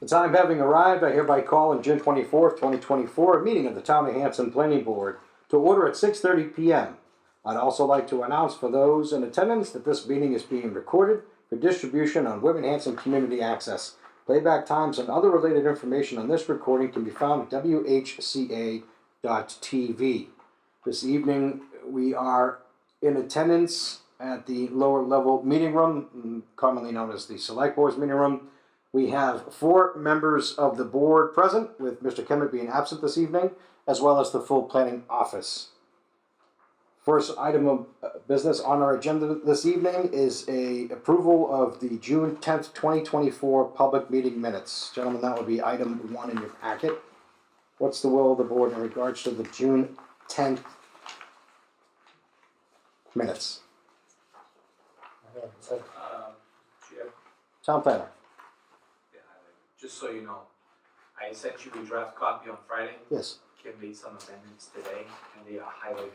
The time having arrived, I hereby call on June 24th, 2024, a meeting of the Town of Hanson Planning Board to order at 6:30 p.m. I'd also like to announce for those in attendance that this meeting is being recorded for distribution on Women Hanson Community Access. Playback times and other related information on this recording can be found at whca.tv. This evening, we are in attendance at the lower level meeting room, commonly known as the Select Board's meeting room. We have 4 members of the board present, with Mr. Kemet being absent this evening, as well as the full planning office. First item of business on our agenda this evening is a approval of the June 10th, 2024 public meeting minutes. Gentlemen, that would be item 1 in your packet. What's the will of the board in regards to the June 10th minutes? Town planner. Just so you know, I sent you a draft copy on Friday. Yes. Kim made some amendments today, and they are highlighted in yellow.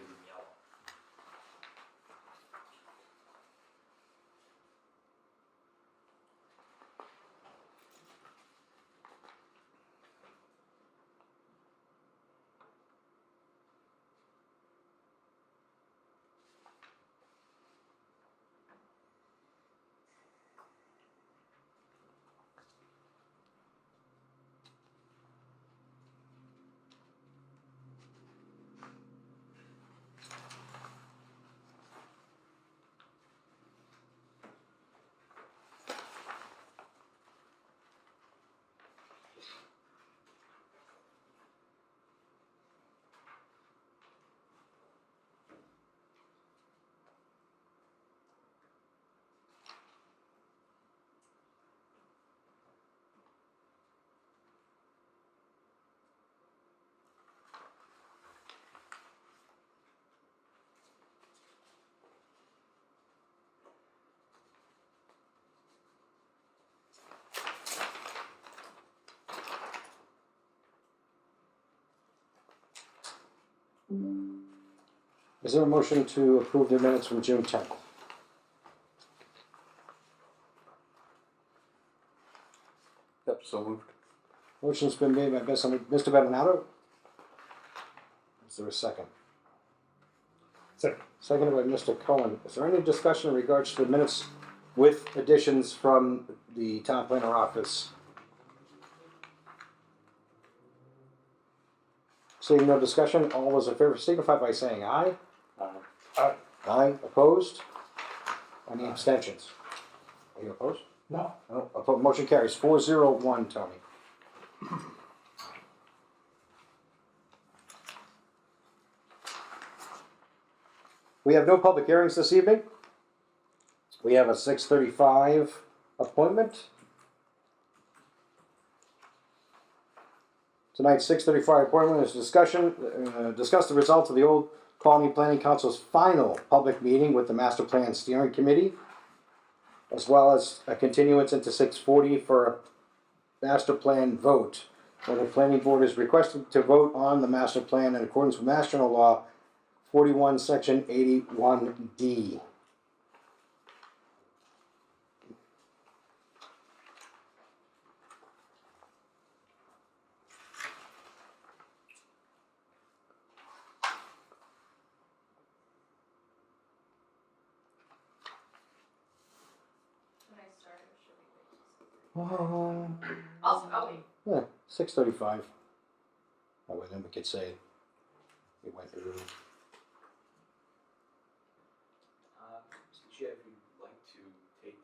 Is there a motion to approve the minutes from June 10th? Yep, so moved. Motion's been made by Mr. Bernardo. Is there a second? Second. Seconded by Mr. Cohen. Is there any discussion in regards to the minutes with additions from the town planner office? Seeing no discussion, all those in favor signify by saying aye. Aye. Aye. Opposed? Any abstentions? Are you opposed? No. No. Motion carries 4-0-1, Tony. We have no public hearings this evening. We have a 6:35 appointment. Tonight's 6:35 appointment is discuss the results of the Old Colony Planning Council's final public meeting with the Master Plan Steering Committee, as well as a continuance into 6:40 for a master plan vote, where the planning board is requested to vote on the master plan in accordance with Mass General Law 41, Section 81D. I'll wait. Yeah, 6:35. That way then we could say it went through. Mr. Chair, if you'd like to take,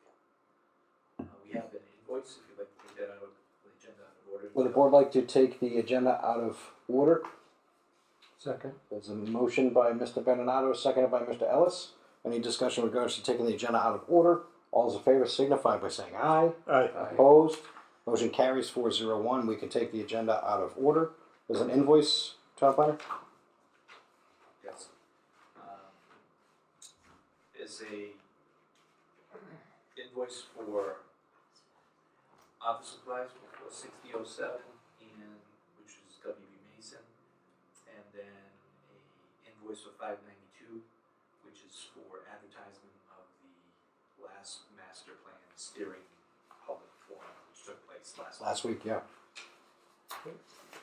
we have an invoice, if you'd like to take that out of the agenda in order. Would the board like to take the agenda out of order? Second. There's a motion by Mr. Bernardo, seconded by Mr. Ellis. Any discussion in regards to taking the agenda out of order? All those in favor signify by saying aye. Aye. Opposed? Motion carries 4-0-1. We can take the agenda out of order. There's an invoice, Town Planner? Yes. Is a invoice for office supplies for 6007, and which is WB Mason, and then a invoice for 592, which is for advertisement of the last master plan steering public forum, which took place invoice last. Last week, yeah.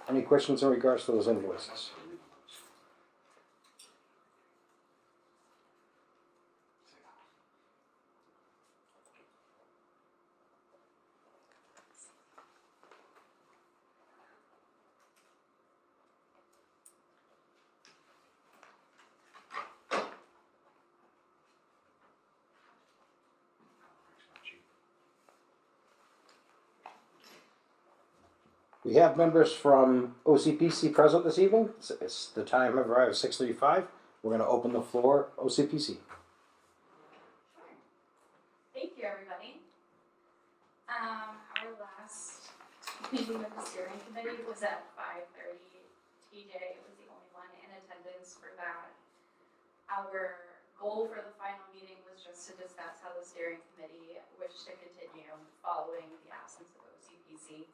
Any questions in regards to those invoices? We have members from OCPC present this evening. It's the time of arrival 6:35. We're going to open the floor. OCPC. Thank you, everybody. Our last meeting with the steering committee was at 5:30. TJ was the only one in attendance for that. Our goal for the final meeting was just to discuss how the steering committee wished to continue following the absence of OCPC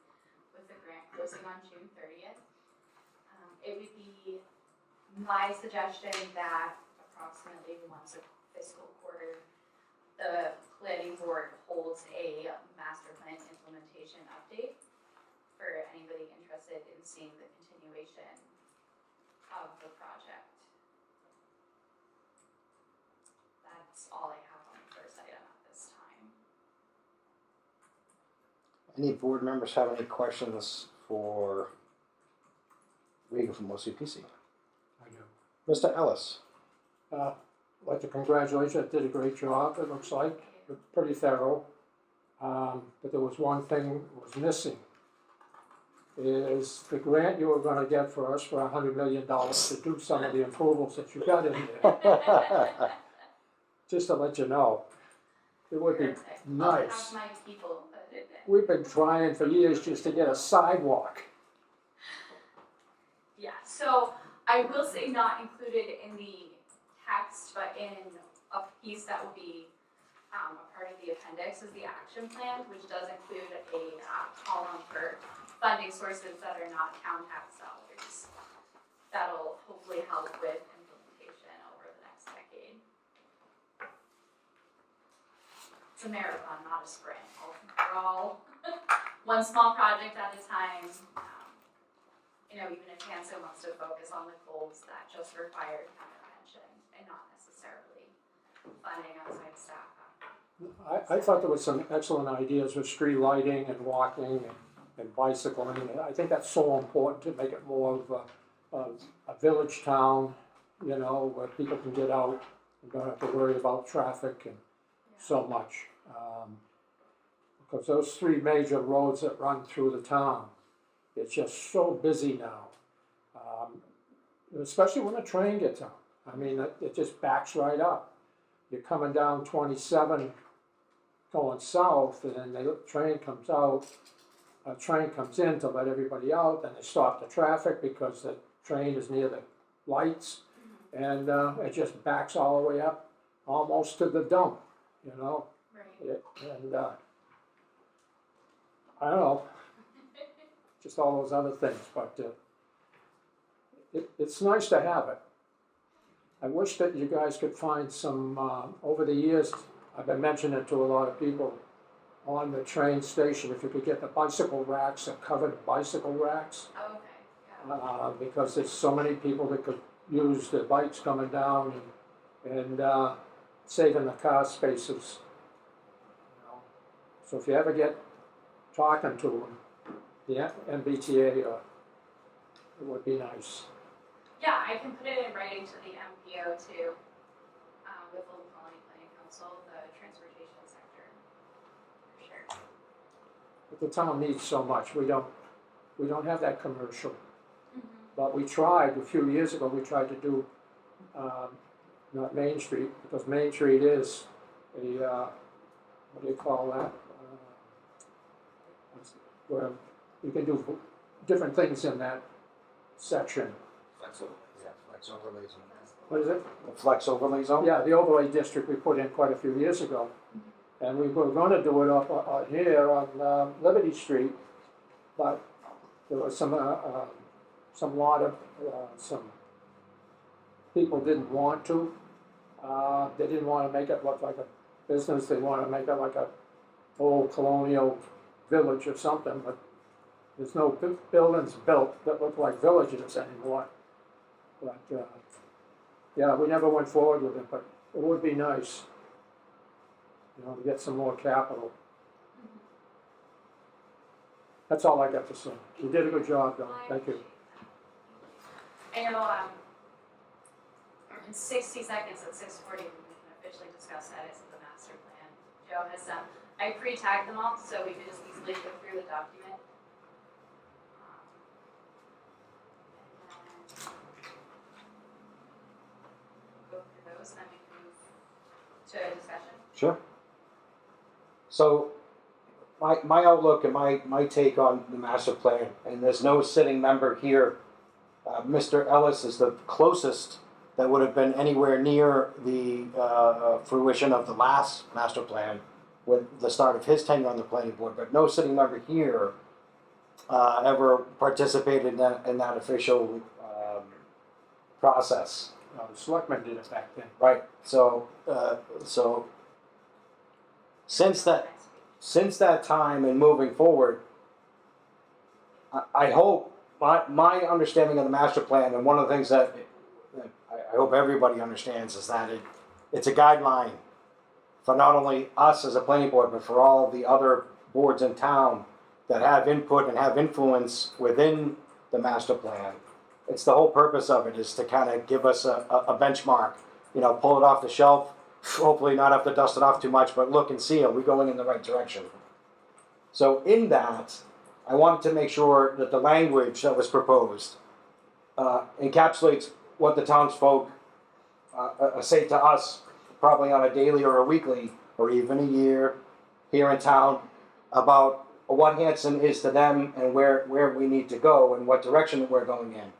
with the grant closing on June 30th. It would be my suggestion that approximately once a fiscal quarter, the planning board holds a master plan implementation update for anybody interested in seeing the continuation of the project. That's all I have on the first item at this time. Any board members have any questions for Regan from OCPC? I do. Mr. Ellis. I'd like to congratulate you, did a great job, it looks like, pretty thorough. But there was one thing that was missing, is the grant you were gonna get for us for $100 million to do some of the improvements that you got in there. Just to let you know, it would be Perfect. nice. I'll have my people put it in. We've been trying for years just to get a sidewalk. Yeah, so I will say not included in the text, but in a piece that will be a part of the appendix is the action plan, which does include a column for funding sources that are not town tax dollars. That'll hopefully help with implementation over the next decade. It's a marathon, not a sprint. We're all one small project at a time. Even if Hanson wants to focus on the goals that just require town attention and not necessarily funding outside staff. I thought there was some excellent ideas with street lighting and walking and bicycling. I think that's so important to make it more of a village town, where people can get out and don't have to worry about traffic and so much. Because those three major roads that run through the town, it's just so busy now. Especially when a train gets out. I mean, it just backs right up. You're coming down 27 going south, and then the train comes out, a train comes in to let everybody out, then they stop the traffic because the train is near the lights, and it just backs all the way up, almost to the dump, Right. And I don't know, just all those other things, but it's nice to have it. I wish that you guys could find some, over the years, I've been mentioning it to a lot of people, on the train station, if you could get the bicycle racks, the covered bicycle racks, Okay, yeah. because there's so many people that could use their bikes coming down and saving the car spaces. So if you ever get talking to them, the MBTA, it would be nice. Yeah, I can put it in writing to the MPO too, with Old Colony Planning Council, the transportation sector, for sure. But the town needs so much. We don't have that commercial. Mm-hmm. But we tried, a few years ago, we tried to do, not Main Street, because Main Street is a, what do you call that? Where you can do different things in that section. Flex overlays. Yeah, flex overlay zone. What is it? The flex overlay zone? Yeah, the overlay district we put in quite a few years ago. And we were gonna do it up here on Liberty Street, but there was some people didn't want to. They didn't want to make it look like a business, they wanted to make it like a old colonial village or something, but there's no buildings built that look like villages anymore. But, yeah, we never went forward with it, but it would be nice, to get some more capital. That's all I got to say. You did a good job, though. Thank you. I know, in 60 seconds at 6:40, we can officially discuss edits of the master plan. Joe has some, I pre-tagged them all, so we could just easily go through the document. Go through those, and then we can move to discussion. Sure. So, my outlook and my take on the master plan, and there's no sitting member here. Mr. Ellis is the closest that would have been anywhere near the fruition of the last master plan with the start of his tenure on the planning board, but no sitting member here ever participated in that official process. The selectmen did it back then. Right. So since that time and moving forward, I hope my understanding of the master plan, and one of the things that I hope everybody understands, is that it's a guideline for not only us as a planning board, but for all the other boards in town that have input and have influence within the master plan. It's the whole purpose of it is to kind of give us a benchmark, pull it off the shelf, hopefully not have to dust it off too much, but look and see, are we going in the right direction? So in that, I wanted to make sure that the language that was proposed encapsulates what the townsfolk say to us, probably on a daily or a weekly or even a year here in town, about what Hanson is to them and where we need to go and what direction we're going in.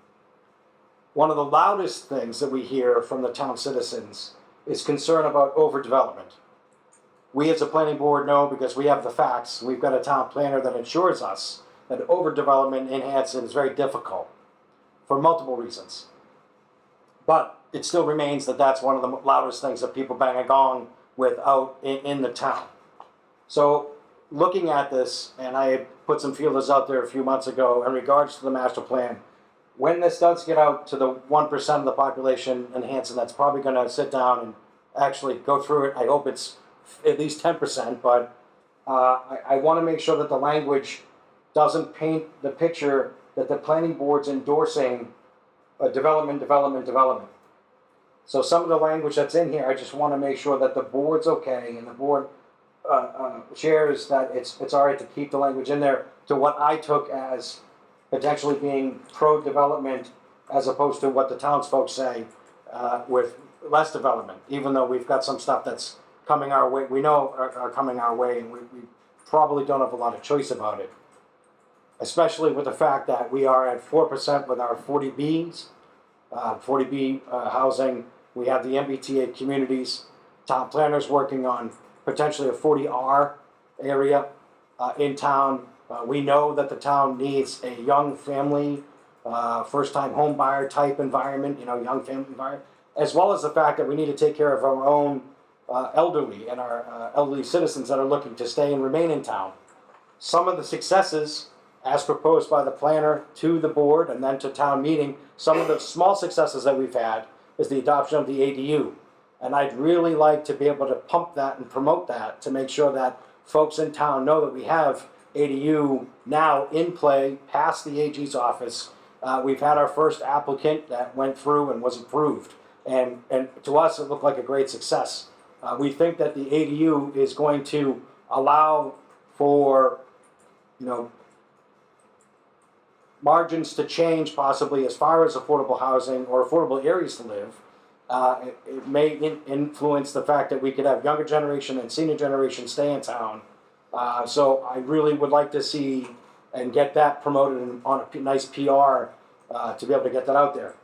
One of the loudest things that we hear from the town citizens is concern about overdevelopment. We as a planning board know, because we have the facts, we've got a town planner that assures us that overdevelopment in Hanson is very difficult for multiple reasons. But it still remains that that's one of the loudest things that people bang a gong with out in the town. So looking at this, and I had put some feelers out there a few months ago in regards to the master plan, when this does get out to the 1% of the population in Hanson that's probably going to sit down and actually go through it, I hope it's at least 10%, but I want to make sure that the language doesn't paint the picture that the planning board's endorsing development. So some of the language that's in here, I just want to make sure that the board's okay and the board shares that it's all right to keep the language in there to what I took as potentially being pro-development as opposed to what the townsfolk say with less development, even though we've got some stuff that's coming our way, we know are coming our way, and we probably don't have a lot of choice about it. Especially with the fact that we are at 4% with our 40Bs, 40B housing. We have the MBTA communities, town planners working on potentially a 40R area in town. We know that the town needs a young family, first-time home buyer type environment, young family environment, as well as the fact that we need to take care of our own elderly and our elderly citizens that are looking to stay and remain in town. Some of the successes, as proposed by the planner to the board and then to town meeting, some of the small successes that we've had is the adoption of the ADU. And I'd really like to be able to pump that and promote that to make sure that folks in town know that we have ADU now in play, past the AG's office. We've had our first applicant that went through and was approved. And to us, it looked like a great success. We think that the ADU is going to allow for, margins to change possibly as far as affordable housing or affordable areas to live. It may influence the fact that we could have younger generation and senior generation stay in town. So I really would like to see and get that promoted on a nice PR to be able to get that out there.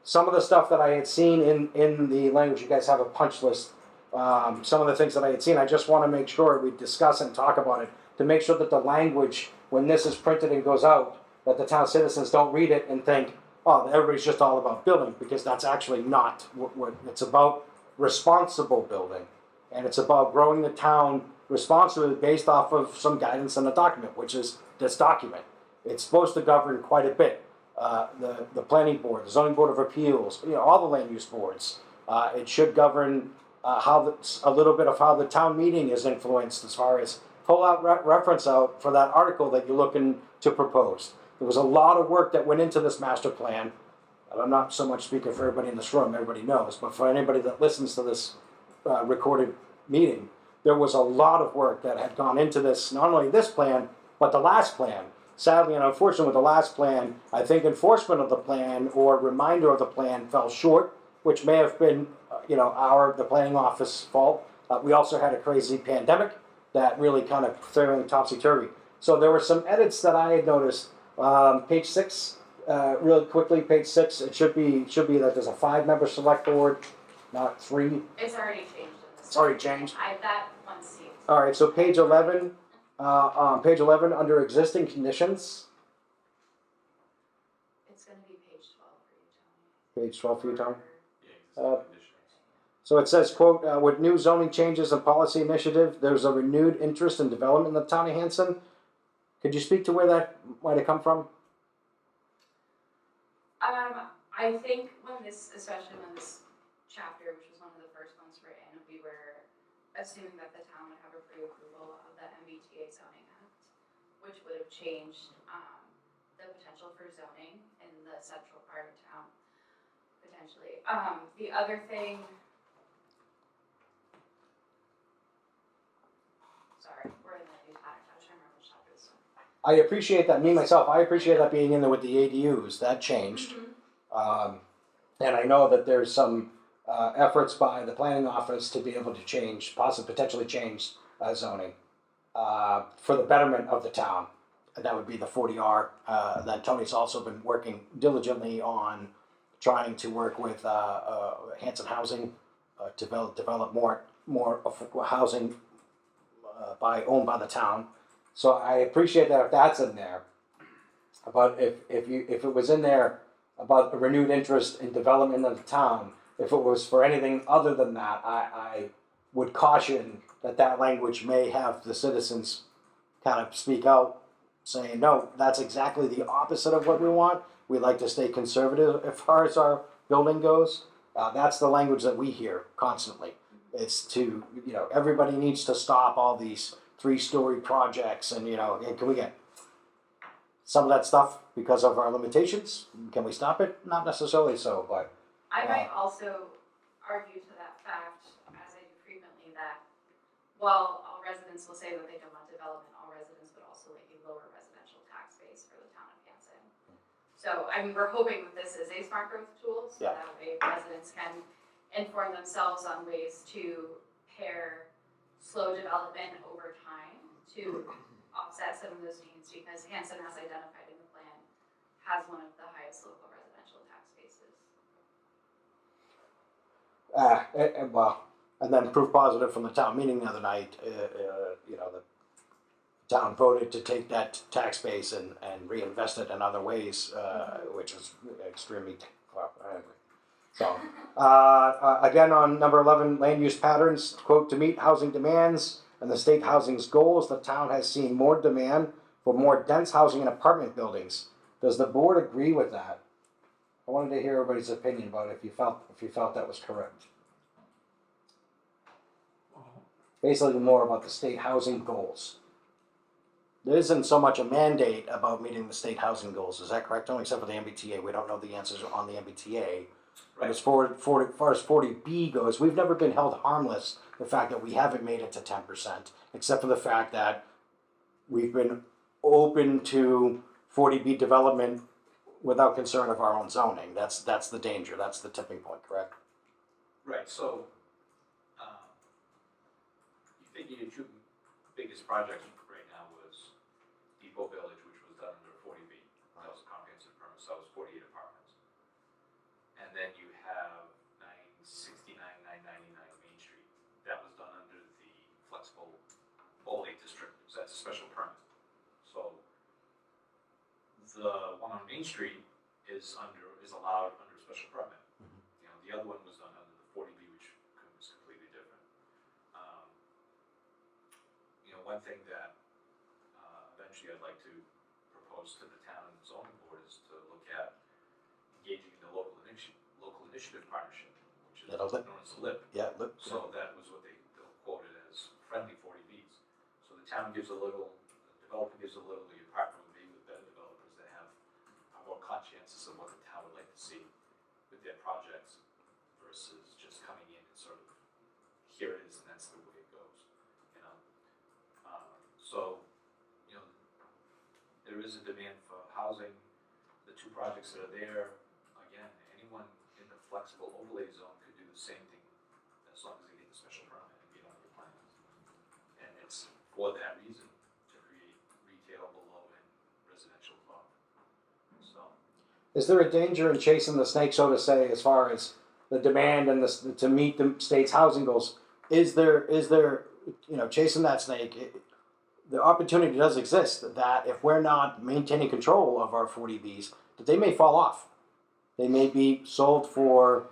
Some of the stuff that I had seen in the language, you guys have a punch list. Some of the things that I had seen, I just want to make sure we discuss and talk about it to make sure that the language, when this is printed and goes out, that the town citizens don't read it and think, oh, everybody's just all about building, because that's actually not what it's about. Responsible building, and it's about growing the town response to it based off of some guidance in the document, which is this document. It's supposed to govern quite a bit. The planning board, the zoning board of appeals, all the land use boards. It should govern a little bit of how the town meeting is influenced as far as pull out reference out for that article that you're looking to propose. There was a lot of work that went into this master plan. And I'm not so much speaking for everybody in this room, everybody knows, but for anybody that listens to this recorded meeting, there was a lot of work that had gone into this, not only this plan, but the last plan. Sadly and unfortunately with the last plan, I think enforcement of the plan or reminder of the plan fell short, which may have been, the planning office fault. We also had a crazy pandemic that really kind of threw everything topsy-turvy. So there were some edits that I had noticed. Page 6, really quickly, page 6, it should be that there's a 5-member select board, not 3. It's already changed in this. It's already changed. That one seems. All right, so page 11, page 11 under existing conditions. It's gonna be page 12 for you, Tony. Page 12 for you, Tom. Yeah, Uh, conditions. So it says, quote, with new zoning changes and policy initiative, there's a renewed interest in development in the town of Hanson. Could you speak to where that might have come from? I think especially when this chapter, which was one of the first ones written, we were assuming that the town would have a pre-approval of the MBTA zoning act, which would have changed the potential for zoning in the central part of town, potentially. The other thing, sorry, we're in the new pattern, I was trying to remember which chapter this one. I appreciate that, I appreciate that being in there with the ADUs, that changed. Mm-hmm. And I know that there's some efforts by the planning office to be able to potentially change zoning for the betterment of the town. And that would be the 40R. That Tony's also been working diligently on trying to work with Hanson Housing to develop more housing owned by the town. So I appreciate that if that's in there. But if it was in there about a renewed interest in development of the town, if it was for anything other than that, I would caution that language may have the citizens kind of speak out, saying, no, that's exactly the opposite of what we want. We like to stay conservative as far as our building goes. That's the language that we hear constantly. It's to, everybody needs to stop all these 3-story projects and, can we get some of that stuff because of our limitations? Can we stop it? Not necessarily so, but. I might also argue to that fact, as I do frequently, that while all residents will say that they don't want development, all residents would also like a lower residential tax base for the town of Hanson. So, we're hoping that this is a smart growth tool, so that way residents can inform themselves on ways to pair slow development over time to offset some of those needs, because Hanson, as identified in the plan, has one of the highest local residential tax bases. And then proof positive from the town meeting the other night, the town voted to take that tax base and reinvest it in other ways, which was extremely, anyway. So, again, on number 11, land use patterns, quote, to meet housing demands and the state housing's goals, the town has seen more demand for more dense housing in apartment buildings. Does the board agree with that? I wanted to hear everybody's opinion about it, if you felt that was correct. Basically more about the state housing goals. There isn't so much a mandate about meeting the state housing goals, is that correct? Only except for the MBTA. We don't know the answers on the MBTA. But as far as 40B goes, we've never been held harmless the fact that we haven't made it to 10%, except for the fact that we've been open to 40B development without concern of our own zoning. That's the danger. That's the tipping point, correct? Right, so, you figure your two biggest projects right now was Depot Village, which was done under 40B. That was a comprehensive permit, so that was 48 apartments. And then you have 969, 999 Main Street. That was done under the flexible overlay district, so that's a special permit. So the one on Main Street is allowed under a special permit. The other one was done under the 40B, which was completely different. one thing that eventually I'd like to propose to the town and zoning board is to look at engaging in the local initiative partnership, which is That'll known look- as the LIP. Yeah, look, So that was what they'll quote it as friendly 40Bs. So the town gives a little, the developer gives a little, you partner with me with better developers that are more conscientious of what the town would like to see with their projects versus just coming in and sort of, here it is and that's the way it goes, you know? So, you know, there is a demand for housing. The two projects that are there, again, anyone in the flexible overlay zone could do the same thing as long as they get the special permit and get on your plans. And it's for that reason, to create retail below and residential above. So, is there a danger in chasing the snake, so to say, as far as the demand and to meet the state's housing goals? Is there, you know, chasing that snake? The opportunity does exist that if we're not maintaining control of our 40Bs, that they may fall off. They may be sold for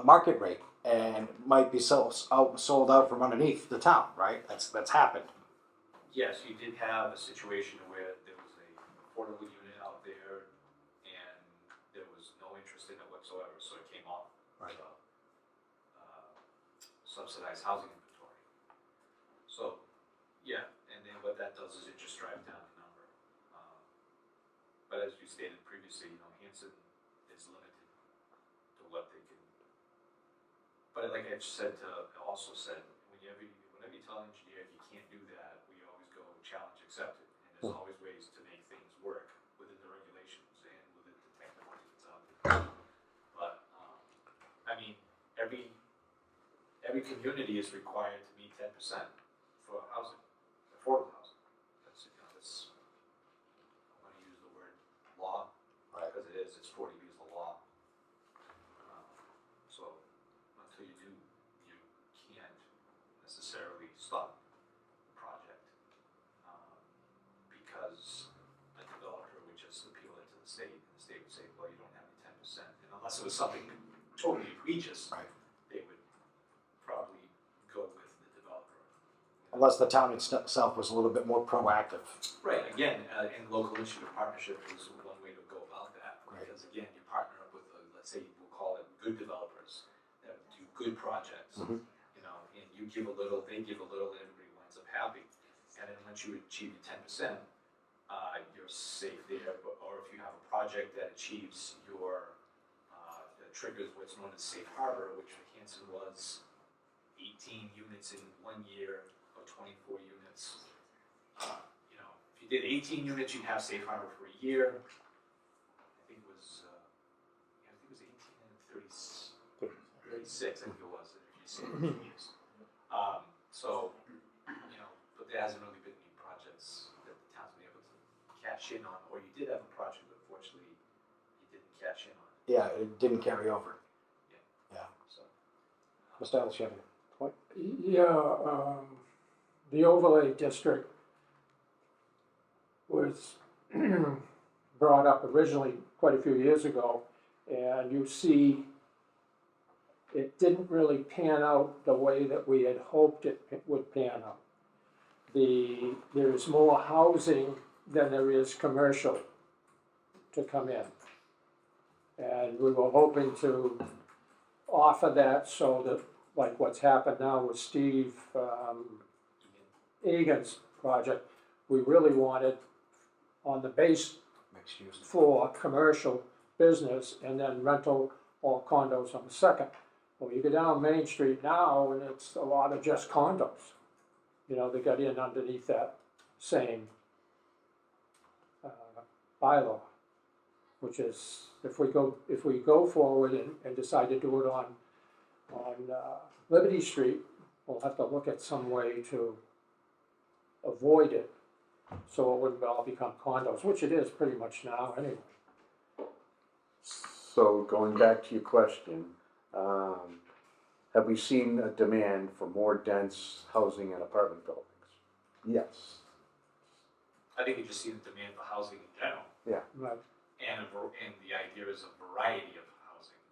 market rate and might be sold out from underneath the town, right? That's happened. yes, you did have a situation where there was a affordable unit out there and there was no interest in it whatsoever, so it came off. Right. So, subsidized housing inventory. So, yeah, and then what that does is it just drives down the number. But as you stated previously, you know, Hanson is limited to what they can. But like I've also said, whenever you tell an engineer you can't do that, we always go challenge accepted, and there's always ways to make things work within the regulations and within the technology that's out there. But I mean, every community is required to meet 10% for housing, affordable housing. That's, you know, that's, I want to use the word law, Right. because it is, it's 40B is the law. So until you do, you can't necessarily stop the project, because a developer would just appeal it to the state, and the state would say, well, you don't have the 10%. And unless it was something totally egregious, Right. they would probably go with the developer. Unless the town itself was a little bit more proactive. Right, again, and local initiative partnership is one way to go about that. Right. Because again, you partner up with, let's say, we'll call it good developers that do good projects, Mhm. you know, and you give a little, they give a little, and everybody winds up happy. And then once you achieve your 10%, you're safe there. Or if you have a project that achieves your, that triggers what's known as safe harbor, which for Hanson was 18 units in 1 year or 24 units. You know, if you did 18 units, you'd have safe harbor for a year. I think it was 18 and 36, I think it was, if you say 2 years. So, you know, but there hasn't really been any projects that the town's been able to cash in on, or you did have a project, but unfortunately, you didn't cash in on it. Yeah, it didn't carry over. So, Mr. Ellis, you have a point? Yeah, the overlay district was brought up originally quite a few years ago, and you see it didn't really pan out the way that we had hoped it would pan out. There's more housing than there is commercial to come in. And we were hoping to offer that so that, like what's happened now with Steve Egan's project, we really wanted on the base Mixed use. floor, commercial business, and then rental or condos on the second. Well, you go down Main Street now, and it's a lot of just condos. You know, they got in underneath that same bylaw, which is, if we go forward and decide to do it on Liberty Street, we'll have to look at some way to avoid it, so it wouldn't all become condos, which it is pretty much now anyway. So going back to your question, have we seen a demand for more dense housing and apartment buildings? Yes. I think you just see the demand for housing in general. Right. And the idea is a variety of housing.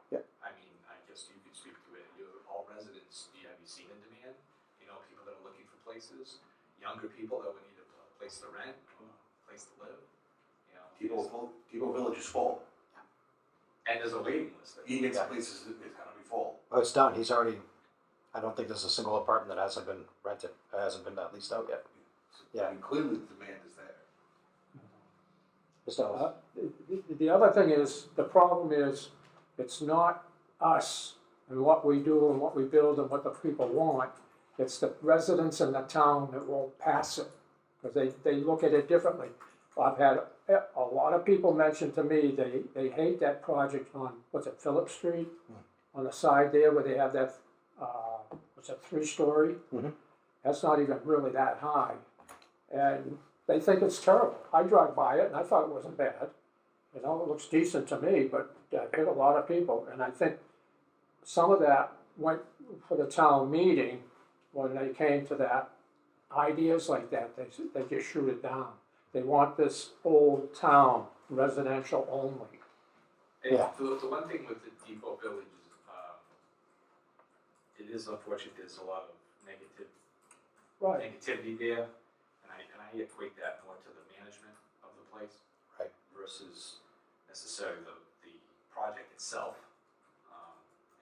Yeah. I mean, I guess you can speak to it. All residents, have you seen a demand? You know, people that are looking for places. younger people that would need a place to rent, a place to live, you know. Depot Village is full. And there's a waiting list. Egan's place is gonna be full. Oh, it's done. He's already. I don't think there's a single apartment that hasn't been rented. Hasn't been leased out yet. Yeah. I mean, clearly the demand is there. So, The other thing is, the problem is, it's not us and what we do and what we build and what the people want. It's the residents in the town that won't pass it, because they look at it differently. I've had a lot of people mention to me, they hate that project on, what's it, Phillip Street? On the side there where they have that, what's it, 3-story? Mhm. That's not even really that high. And they think it's terrible. I drive by it and I thought it wasn't bad. You know, it looks decent to me, but it hit a lot of people. And I think some of that went for the town meeting when they came to that. Ideas like that, they just shoot it down. They want this old town residential only. And Yeah. the one thing with the Depot Village is, it is unfortunate, there's a lot of negativity there, and I equate that more to the management of the place. Right. Versus necessarily the project itself.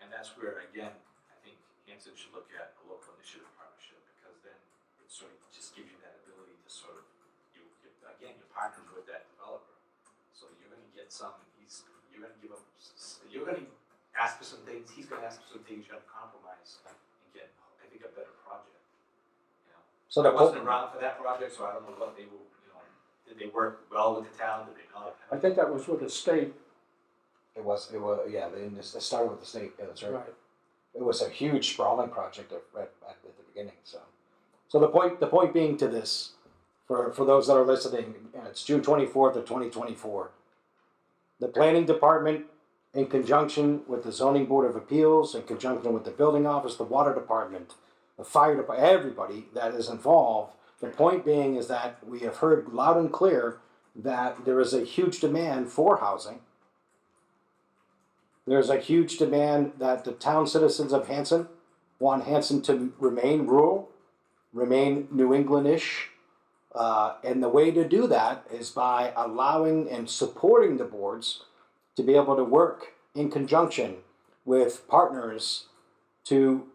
And that's where, again, I think Hanson should look at a local initiative partnership, because then it sort of just gives you that ability to sort of, you're partnering with that developer. So you're gonna get you're gonna give up, you're gonna ask for some things, he's gonna ask for some things, you have to compromise and get, I think, a better project. You know, so I the wasn't around for that project, so I don't know what they were, you know, did they work well with the town, did they not? I think that was with the state. It was, yeah, it started with the state, yeah, that's right. Right. It was a huge sprawling project at the beginning, so the point being to this, for those that are listening, it's June 24th of 2024. The planning department, in conjunction with the zoning board of appeals, in conjunction with the building office, the water department, the fire department, everybody that is involved, the point being is that we have heard loud and clear that there is a huge demand for housing. There's a huge demand that the town citizens of Hanson want Hanson to remain rural, remain New England-ish. And the way to do that is by allowing and supporting the boards to be able to work in conjunction with partners to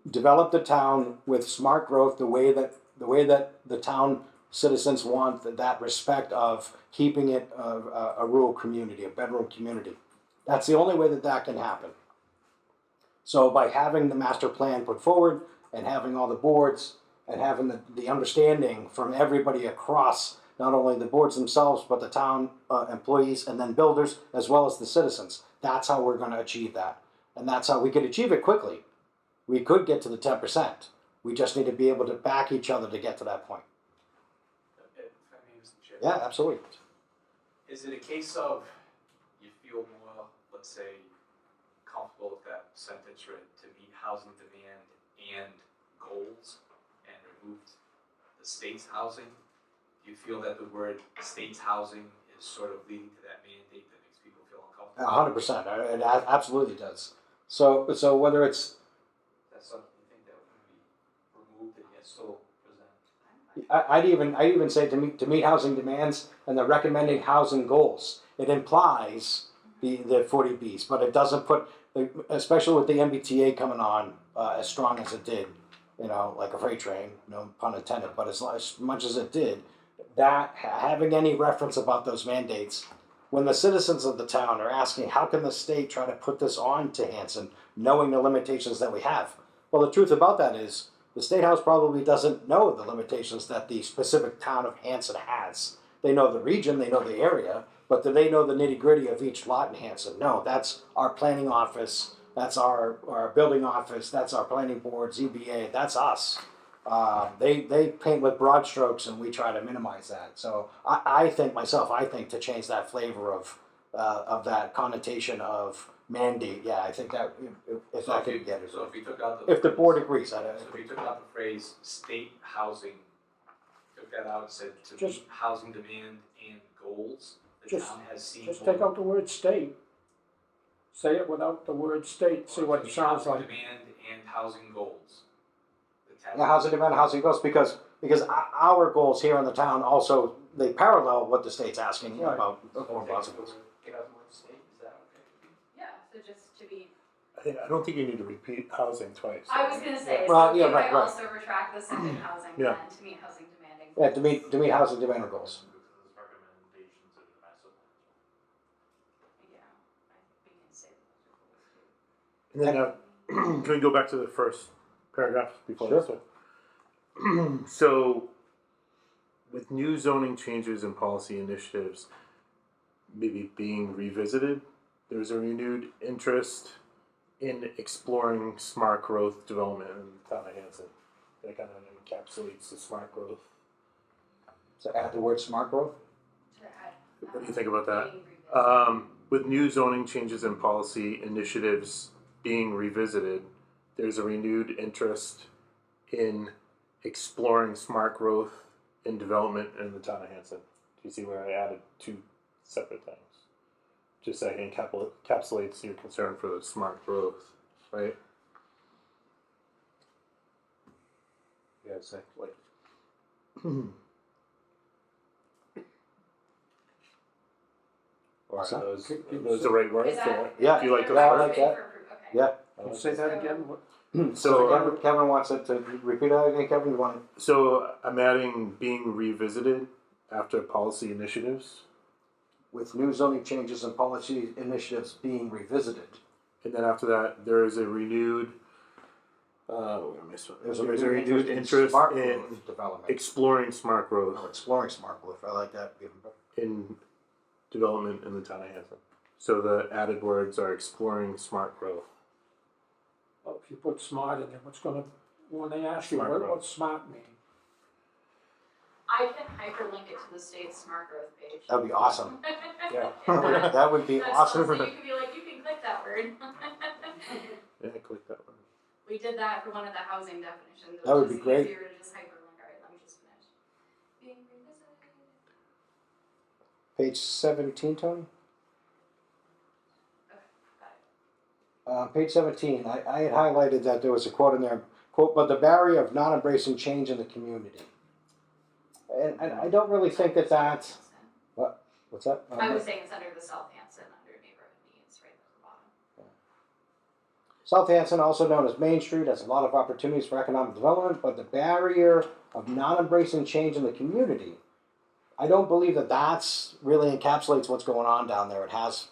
develop the town with smart growth the way that the town citizens want that respect of keeping it a rural community, a bedroom community. That's the only way that can happen. So by having the master plan put forward and having all the boards and having the understanding from everybody across, not only the boards themselves, but the town employees and then builders, as well as the citizens, that's how we're going to achieve that. And that's how we could achieve it quickly. We could get to the 10%. We just need to be able to back each other to get to that point. If I may, Mr. Chair. Yeah, absolutely. Is it a case of you feel more, let's say, comfortable with that sentence, right, to meet housing demand and goals, and removed the state's housing? Do you feel that the word state's housing is sort of leading to that mandate that makes people feel uncomfortable? 100%. It absolutely does. So whether it's, That's something you think that would be removed and yet still present? I'd even say to meet housing demands and the recommended housing goals. It implies the 40Bs, but it doesn't put, especially with the MBTA coming on as strong as it did, like a freight train, no pun intended, but as much as it did, that having any reference about those mandates, when the citizens of the town are asking, how can the state try to put this on to Hanson, knowing the limitations that we have? Well, the truth about that is, the State House probably doesn't know the limitations that the specific town of Hanson has. They know the region, they know the area, but do they know the nitty-gritty of each lot in Hanson? No, that's our planning office, that's our building office, that's our planning board, ZBA, that's us. They paint with broad strokes and we try to minimize that. So I think to change that flavor of that connotation of mandate, yeah, I think that if that could get it. So if we took out If the board agrees, so if we took out the phrase state housing, took that out and said to Just- meet housing demand and goals, the Just- town has seen. Just take out the word state. Say it without the word state, see what it sounds like. Demand and housing goals. The town. Yeah, housing demand, housing goals, because because our goals here in the town also, they parallel what the state's asking Right. about So affordable take housing. it to get out more state, is that okay? Yeah, so just to be, I don't think you need to repeat housing twice. I was gonna say, Well, so yeah, if right, I right. also retract the second housing Yeah. plan to meet housing demanding. Yeah, to meet housing demand goals. Recommendations of the master plan. Yeah, I think we can say those are goals too. And then, can we go back to the first paragraph before Sure. this one? So, with new zoning changes and policy initiatives maybe being revisited, there's a renewed interest in exploring smart growth development in the town of Hanson. That kind of encapsulates the smart growth. So add the word smart growth. To add, What do you think about that? being revisited. With new zoning changes and policy initiatives being revisited, there's a renewed interest in exploring smart growth and development in the town of Hanson. Do you see where I added two separate things? Just so it encapsulates your concern for the smart growth, right? Yeah, it's like. Or So- are those the right words? Is that? Yeah. Do you like the those Yeah, I words? like that. Okay. Yeah. Can you say that again? What- So Kevin wants it to repeat that again. Kevin, you want it? So I'm adding being revisited after policy initiatives, With new zoning changes and policy initiatives being revisited. and then after that there is a renewed. Where am I supposed? There's There's a renewed in interest smart in growth development. exploring smart growth Or exploring smart growth. I like that. Even better. in development in the town of Hanson. So the added words are exploring smart growth. Well, if you put smart in there, when they ask you, Smart growth. what's smart mean? I can hyperlink it to the state's smart growth page. That'd be awesome. Yeah. That would be That's awesome. So you can be like, you can click that word. Yeah, click that one. We did that for one of the housing definitions. That would which be is great. Easier to just hyperlink. All right, let me just finish. Being revisited. Page 17, Tony? Got it. Page 17, I had highlighted that there was a quote in there, quote, but the barrier of not embracing change in the community. And I don't really think that that's, what's that? I was saying it's under the South Hanson, under neighborhood needs, right at the bottom. South Hanson, also known as Main Street, has a lot of opportunities for economic development, but the barrier of not embracing change in the community, I don't believe that that's really encapsulates what's going on down there. It has,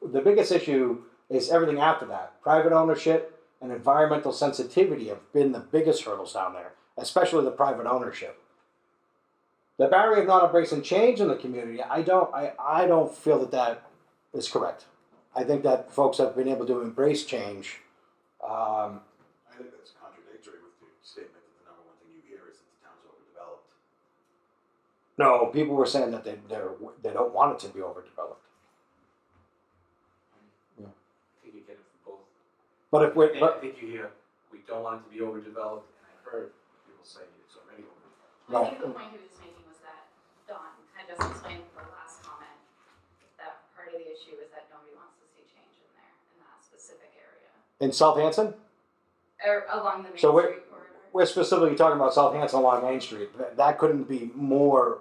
the biggest issue is everything after that. Private ownership and environmental sensitivity have been the biggest hurdles down there, especially the private ownership. The barrier of not embracing change in the community, I don't feel that is correct. I think that folks have been able to embrace change. I think that's contradictory with the statement that the number one thing you hear is that the town's overdeveloped. No, people were saying that they don't want it to be overdeveloped. I think you get it from both. But if we, I think you hear, we don't want it to be overdeveloped, and I've heard people say it's already overdeveloped. I think the point he was making was that Don had just explained in the last comment that part of the issue is that nobody wants to see change in there, in that specific area. in South Hanson, Or along the Main So we're- Street corridor. we're specifically talking about South Hanson along Main Street. That couldn't be more.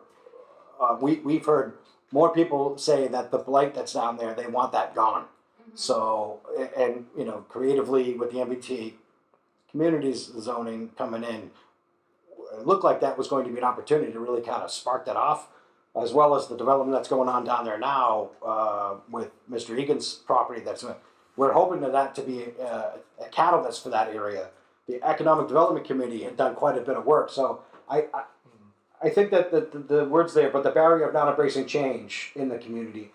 We've heard more people say that the blight that's down there, they want that gone. So, and you know, creatively with the MBTA communities zoning coming in, it looked like that was going to be an opportunity to really kind of spark that off, as well as the development that's going on down there now with Mr. Egan's property. We're hoping that to be a catalyst for that area. The Economic Development Committee had done quite a bit of work, so I think that the words there, but the barrier of not embracing change in the community.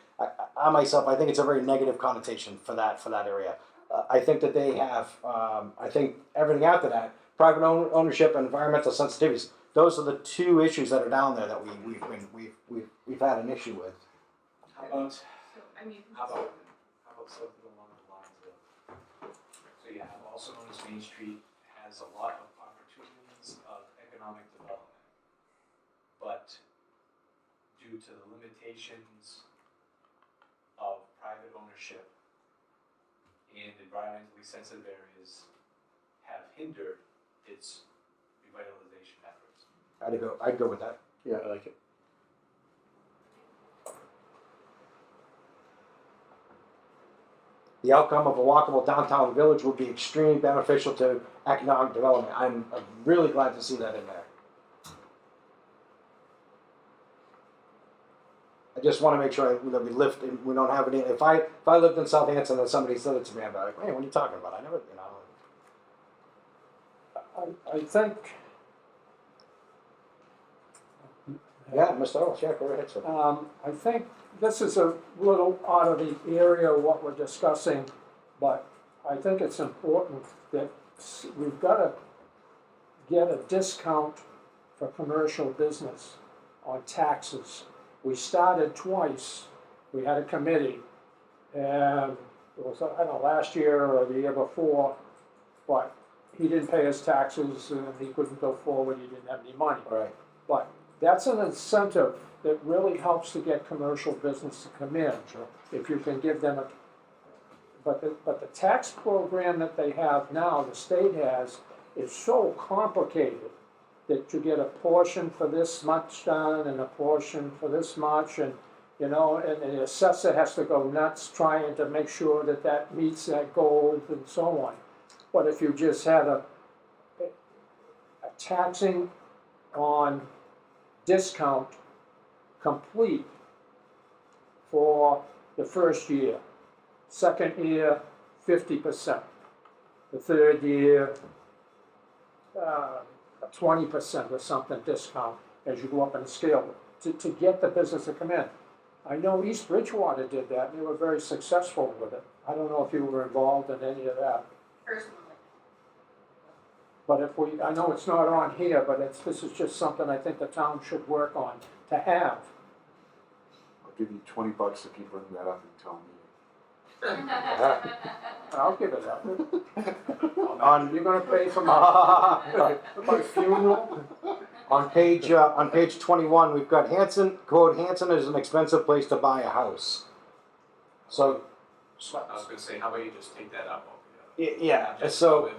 I myself, I think it's a very negative connotation for that area. I think that they have. I think everything after that, private ownership and environmental sensitivities. Those are the two issues that are down there that we've had an issue with. How about, So, I mean, how about something along the lines of, so you have also known as Main Street has a lot of opportunities of economic development. But due to the limitations of private ownership and environmentally sensitive areas have hindered its revitalization efforts. I'd go with that. Yeah, I like it. The outcome of a walkable downtown village would be extremely beneficial to economic development. I'm really glad to see that in there. I just want to make sure that we lift and we don't have any. If I lived in Southampton and somebody said it to me, I'd be like, "Hey, what are you talking about? I never, I think, Yeah, Mr. Earls, yeah, go ahead, sir. I think this is a little out of the area of what we're discussing, but I think it's important that we've got to get a discount for commercial business on taxes. We started twice, we had a committee, and it was, I don't know, last year or the year before, but he didn't pay his taxes and he couldn't go forward, he didn't have any money. All right. But that's an incentive that really helps to get commercial business to come in. Sure. If you can give them but the tax program that they have now, the state has, is so complicated that you get a portion for this much done and a portion for this much, and and the assessor has to go nuts trying to make sure that that meets that goal and so on. But if you just had a taxing on discount complete for the first year, second year 50%, the third year 20% or something discount as you go up in the scale to get the business to come in. I know East Bridgewater did that and they were very successful with it. I don't know if you were involved in any of that. Personally. But I know it's not on here, but this is just something I think the town should work on to have. I'll give you $20 if you bring that up and tell me. I'll give it up. On You're gonna pay for my funeral? on page 21, we've got Hanson. Quote: Hanson is an expensive place to buy a house. So, I was gonna say, how about you just take that out altogether? yeah. Just So and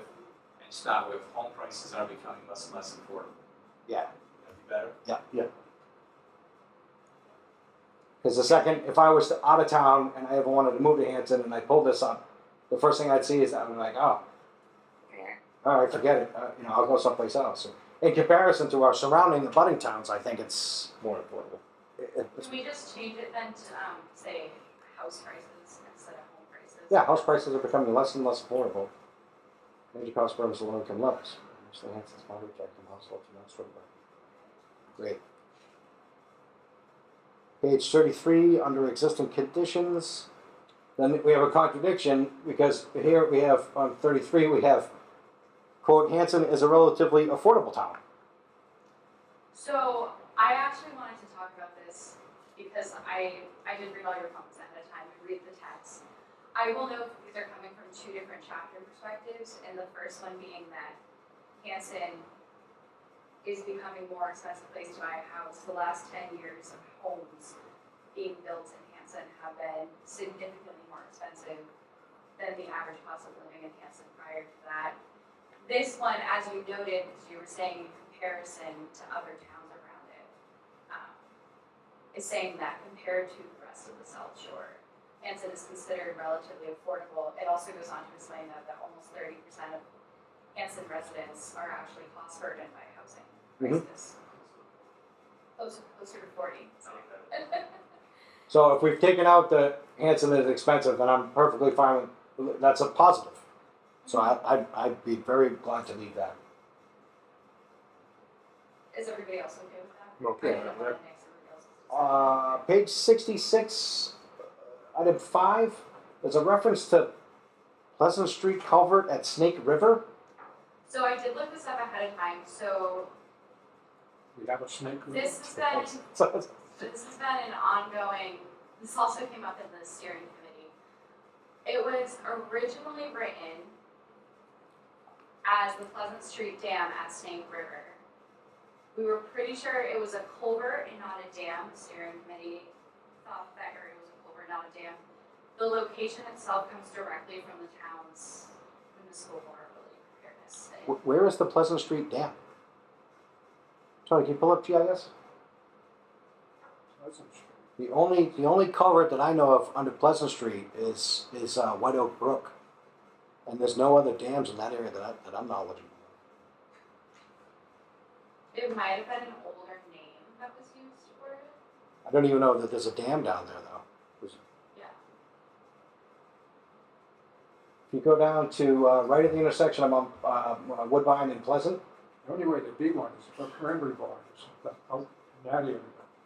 start with home prices are becoming less and less affordable. yeah. That'd be better. Because the second, if I was out of town and I ever wanted to move to Hanson and I pulled this up, the first thing I'd see is that I'm like, oh, all right, forget it. I'll go someplace else. In comparison to our surrounding abutting towns, I think it's More affordable. Can we just change it then to, say, house prices instead of home prices? yeah, house prices are becoming less and less affordable. Major cost burdens to low income levels. Mostly Hanson's moderate income households are not struggling. Great. Page 33, under existing conditions. Then we have a contradiction because here we have, on 33, we have, quote, Hanson is a relatively affordable town. So I actually wanted to talk about this because I did read all your comments ahead of time and read the text. I will note that these are coming from two different chapter perspectives, and the first one being that Hanson is becoming more expensive place to buy a house. The last 10 years of homes being built in Hanson have been significantly more expensive than the average cost of living in Hanson prior to that. This one, as you noted, as you were saying, in comparison to other towns around it, is saying that compared to the rest of the South Shore, Hanson is considered relatively affordable. It also goes on to explain that almost 30% of Hanson residents are actually cost burdened by housing prices. Closer to 40. So if we've taken out the Hanson is expensive, then I'm perfectly fine with, that's a positive. So I'd be very glad to leave that. Is everybody else okay with that? Okay. I don't want to mix everybody else's. Page 66, item 5, there's a reference to Pleasant Street culvert at Snake River. So I did look this up ahead of time. So We have a snake. this has been an ongoing. This also came up in the steering committee. It was originally written as the Pleasant Street Dam at Snake River. We were pretty sure it was a culvert and not a dam. The steering committee thought that area was a culvert, not a dam. The location itself comes directly from the town's municipal vulnerability preparedness. Where is the Pleasant Street Dam? Tony, can you pull up GIS? Pleasant Street. The only culvert that I know of under Pleasant Street is White Oak Brook, and there's no other dams in that area that I'm knowledgeable of. It might have been an older name that was used for it. I don't even know that there's a dam down there though. Yeah. If you go down to right at the intersection of Woodbine and Pleasant, The only way the big one is the cranberry bog or something, out in that area.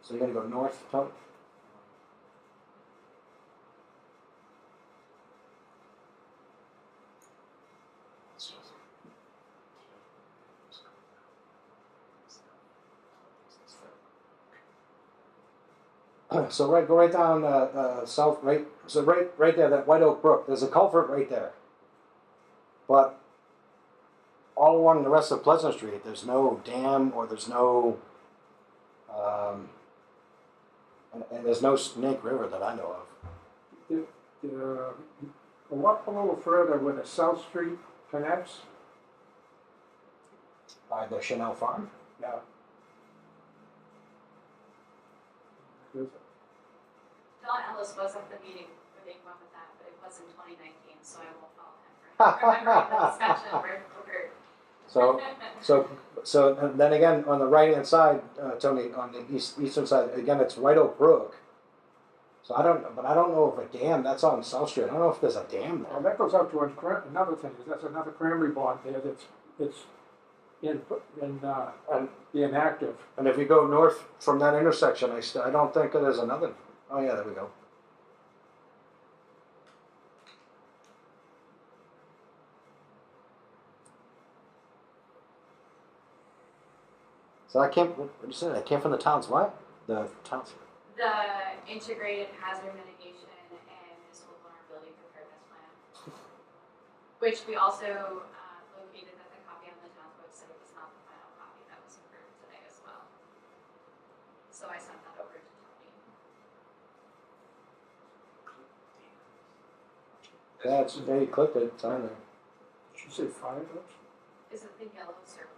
so you're gonna go north, Tony? So go right down south, right. So right there, that White Oak Brook. There's a culvert right there, but all along the rest of Pleasant Street, there's no dam or there's no, and there's no Snake River that I know of. Go up a little further where the South Street connects. By the Chanel Farm. Yeah. There's Don Ellis was at the meeting where they went with that, but it was in 2019, so I won't follow him for remembering the discussion where So and then again on the right hand side, Tony, on the eastern side, again it's White Oak Brook. So I don't know if a dam. That's on South Street. I don't know if there's a dam Well, there. that goes out to another thing, is that's another cranberry bog there it's in And inactive. and if you go north from that intersection, I don't think there's another. Oh yeah, there we go. So I came. What did you say? I came from the towns. What? The towns. the integrated hazard mitigation and municipal vulnerability preparedness plan, which we also located that the copy on the town's website was not the final copy that was approved today as well. So I sent that over to Tony. That's they clicked it. It's on there. Did you say fire hose? Is it the yellow circle?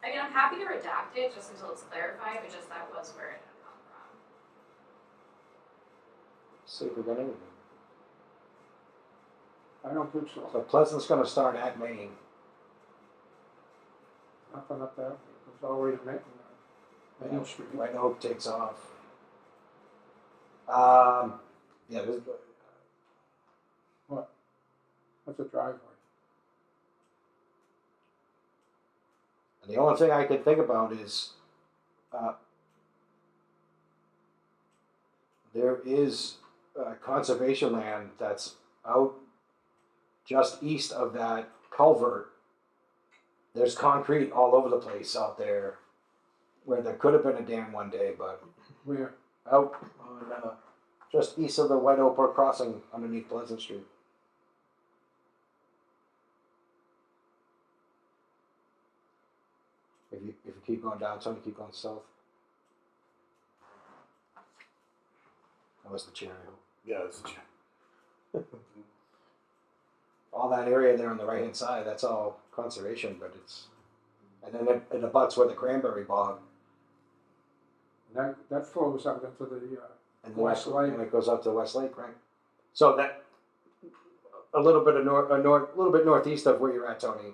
I mean, I'm happy to redact it just until it's clarified, but just that was where it had come from. See if we got anything. I don't think so. So Pleasant's going to start at Maine. Nothing up there, it goes all the way to Main Street. White Oak takes off. Yeah, this, That's a driveway. and the only thing I could think about is there is conservation land that's out just east of that culvert. There's concrete all over the place out there where there could have been a dam one day, but Where? out on just east of the White Oak Brook crossing underneath Pleasant Street. If you keep going down, Tony, keep going south. That was the Cherry Hill. Yeah, it's All that area there on the right hand side, that's all conservation, but it's, and then it abuts where the cranberry bog, That flows out into the, and West Lake. and it goes up to West Lake, right? So that a little bit of a little bit northeast of where you're at, Tony.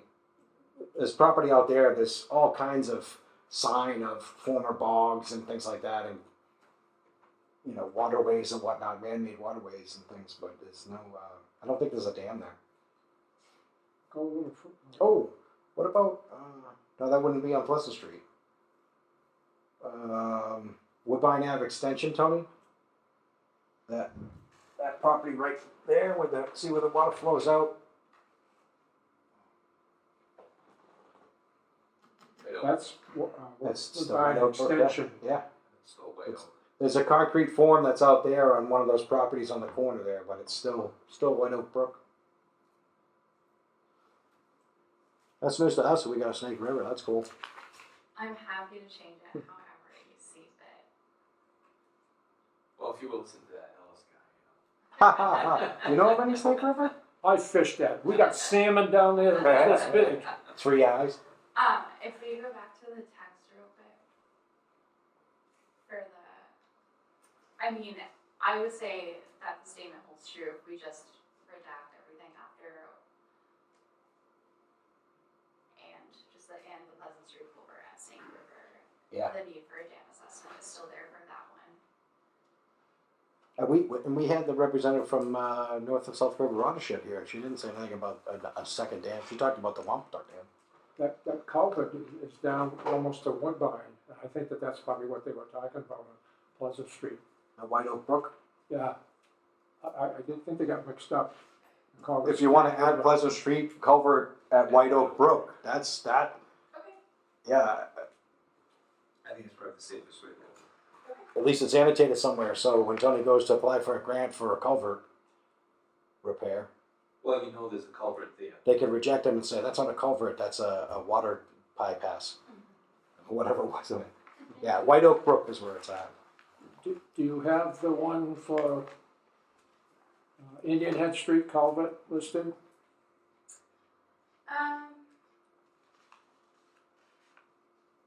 There's property out there. There's all kinds of sign of former bogs and things like that, and waterways and whatnot, man-made waterways and things. But there's no. I don't think there's a dam there. go a little. Oh, what about? No, that wouldn't be on Pleasant Street. Woodbine Ave Extension, Tony. That property right there, where the water flows out. That's, That's the Woodbine White Oak Brook, extension. Yeah. Still way It's- over. There's a concrete form that's out there on one of those properties on the corner there, but it's still White Oak Brook. That's news to us. We got a Snake River. That's cool. I'm happy to change it however you see fit. Well, if you will listen to that Ellis guy, Ha ha ha. You know of any Snake River? I fished that. We got salmon down there this big. 3 eyes. If we go back to the text real quick, for the, I mean, I would say that the statement holds true if we just redact everything after and just the and the Pleasant Street culvert at Snake River. Yeah. The need for a dam assessment is still there for that one. And we had the representative from north of South River Watershed here, and she didn't say anything about a second dam. She talked about the Wampatuck Dam. That culvert is down almost to Woodbine. I think that's probably what they were talking about on Pleasant Street. White Oak Brook. Yeah. I didn't think they got mixed up. If you want to add Pleasant Street culvert at White Oak Brook, that's that. Okay. Yeah, I think it's probably the safest way to go. at least it's annotated somewhere. So when Tony goes to apply for a grant for a culvert repair, Well, you know there's a culvert there. they can reject him and say that's not a culvert, that's a water bypass, whatever it was. Yeah, White Oak Brook is where it's at. Do you have the one for Indian Head Street culvert listed?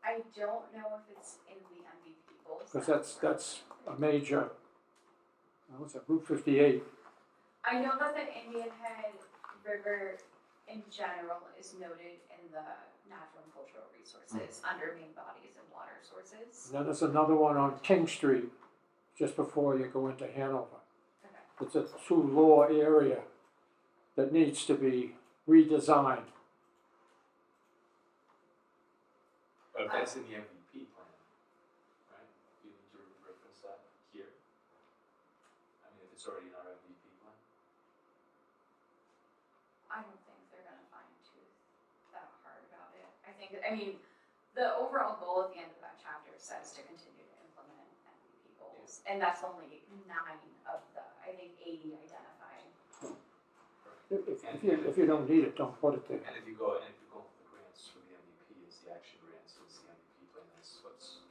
I don't know if it's in the MVP goals. Because that's a major, what's that, Route 58. I know that the Indian Head River in general is noted in the natural and cultural resources under main bodies and water sources. And then there's another one on King Street, just before you go into Hanover. Okay. It's a too low area that needs to be redesigned. But if that's in the MVP plan, right? You need to reference that here. I mean, if it's already in our MVP plan. I don't think they're gonna fine tooth that hard about it. I mean, the overall goal at the end of that chapter says to continue to implement MVP goals. And that's only 9 of the, I think, 80 identified. If you don't need it, don't put it there. And if you go for the grants for the MVP, it's the action grants, it's the MVP plan, that's what's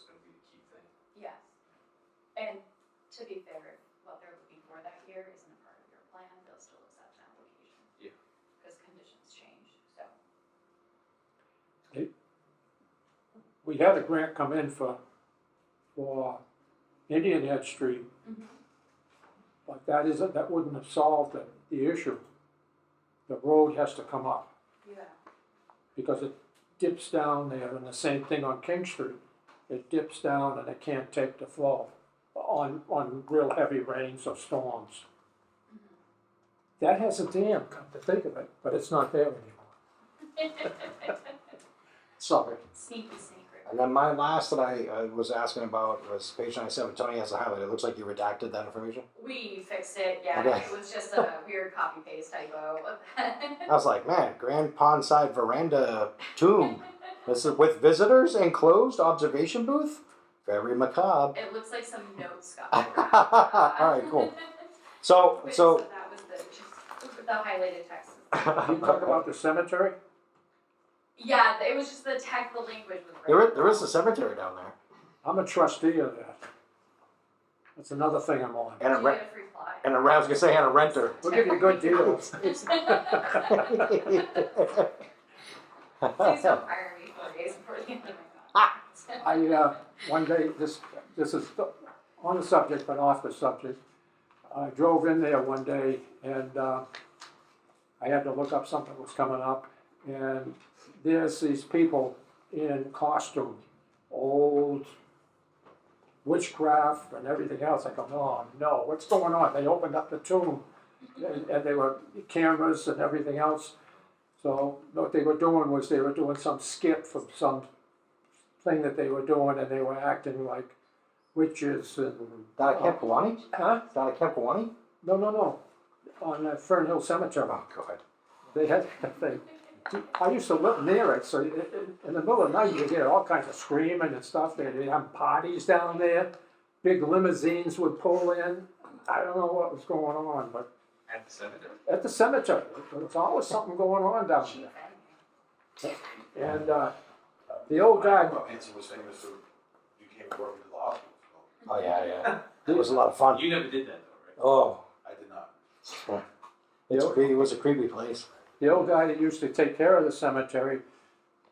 gonna be the key thing. Yes. And to be fair, what they're looking for that year isn't a part of your plan, they'll still accept an application. Yeah. Because conditions change, so. We had a grant come in for Indian Head Street, but that wouldn't have solved the issue. The road has to come up, Yeah. because it dips down there, and the same thing on King Street. It dips down and it can't take the flow on real heavy rains or storms. That has a dam, come to think of it, but it's not there anymore. Sorry. Sneaky snake river. And then my last that I was asking about was page 97. Tony has a highlight. It looks like you redacted that information. We fixed it, yeah, Okay. it was just a weird copy paste typo. I was like, man, Grand Pond Side Veranda Tomb. This is with visitors enclosed observation booth. Very macabre. It looks like some notes got. All right, cool. So That was the highlighted text. You talk about the cemetery? Yeah, it was just the language was right. there is a cemetery down there, I'm a trustee of that. That's another thing I'm on. and Do you get a free fly? I was gonna say, and a renter. We'll give you good deals. Please don't fire me 4 days before the end of my contract. One day, this is on the subject, but off the subject. I drove in there one day, and I had to look up something that was coming up, and there's these people in costume, old witchcraft and everything else. I go, oh no, what's going on? They opened up the tomb, and they were cameras and everything else. So what they were doing was they were doing some skit from some thing that they were doing, and they were acting like witches and. Down at Camp Kawani? Huh? Down at Camp Kawani? No. On Fern Hill Cemetery. Oh, God. They had that thing. I used to live near it, so in the middle of the night you hear all kinds of screaming and stuff. They'd have parties down there. Big limousines would pull in. I don't know what was going on, but At the cemetery? at the cemetery, there's always something going on down Chief there. enemy. And the old guy, Hanson was famous for, you came and worked with the hospital. Oh, yeah. It was a lot of fun. You never did that though, Oh, I did not. it was a creepy place. The old guy that used to take care of the cemetery,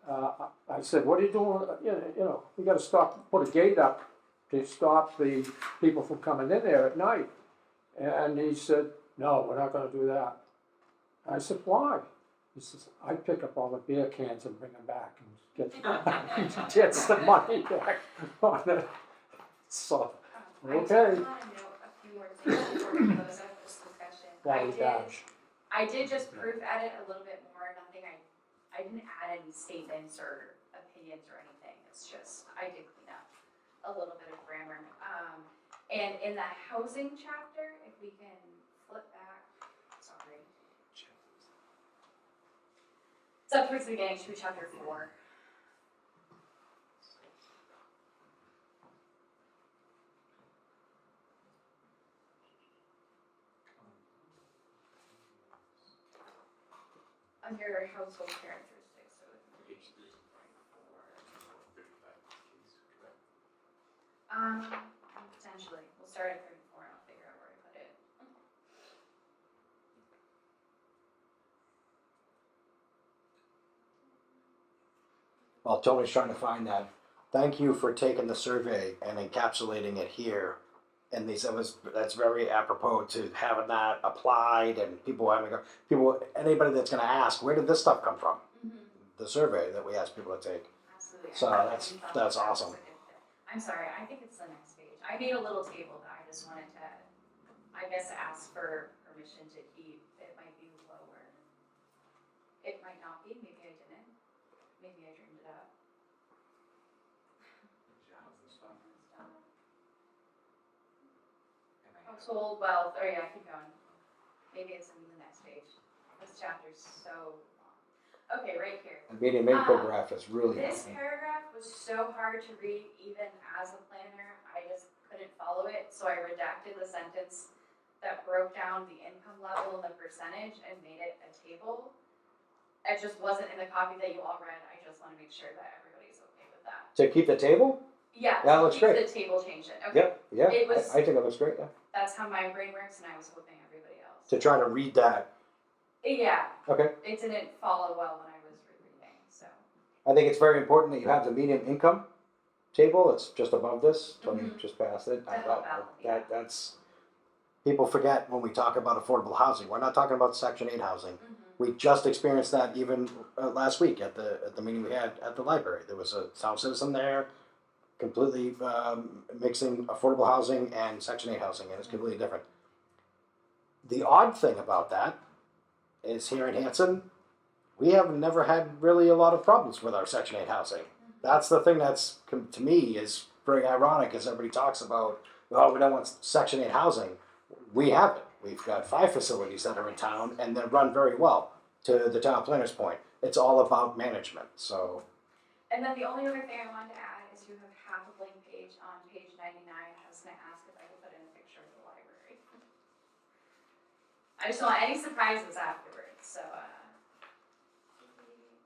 I said, what are you doing? You know, you gotta stop, put a gate up to stop the people from coming in there at night. And he said, no, we're not gonna do that. I said, why? He says, I pick up all the beer cans and bring them back and get some money back on it. So, I okay. just want to note a few more things before we close out this discussion. Wally Dodge. I did just proof edit a little bit more, nothing, I didn't add any statements or opinions or anything, it's just, I did clean up a little bit of grammar. And in the housing chapter, if we can flip back, sorry. It's up towards the beginning, should be chapter 4. Under household characteristics, so Page 3. 4. Potentially, we'll start at 34 and I'll figure out where I put it. While Tony's trying to find that, thank you for taking the survey and encapsulating it here. And that's very apropos to having that applied and anybody that's going to ask, where did this stuff come from? The survey that we asked people to take. Absolutely. So I that's thought that was awesome. a good fit. I'm sorry, I think it's the next page. I made a little table that I just wanted to, I guess, ask for permission to keep. It might be lower. It might not be, maybe I didn't. Maybe I dreamed it up. Household wealth, oh yeah, keep going. Maybe it's in the next page. This chapter's so long. Okay, right here. The medium infograph is really This helpful. paragraph was so hard to read even as a planner, I just couldn't follow it, so I redacted the sentence that broke down the income level and the percentage and made it a table. It just wasn't in the copy that you all read, I just wanna make sure that everybody's okay with that. To keep the table? Yeah, Yeah, looks keep great. the table changed it, okay. Yep, yeah. It was- I think it looks great, yeah. That's how my brain works and I was hoping everybody else. To try to read that. Yeah, Okay. it didn't follow well when I was rereading, so. I think it's very important that you have the median income table. It's just above this. Tony Mhm. just passed it. To help out, yeah. That's people forget when we talk about affordable housing. We're not talking about Section 8 housing. We just experienced that even last week at the meeting we had at the library. There was a town citizen there, completely mixing affordable housing and Section 8 housing, and it's completely different. The odd thing about that is here in Hanson, we have never had really a lot of problems with our Section 8 housing. That's the thing that's, to me, is very ironic as everybody talks about, oh, we don't want Section 8 housing. We have it. We've got 5 facilities that are in town, and they're run very well, to the town planner's point. It's all about management, so. And then the only other thing I wanted to add is you have half a blank page on page 99. I was gonna ask if I could put in a picture of the library. I just don't want any surprises afterwards, so,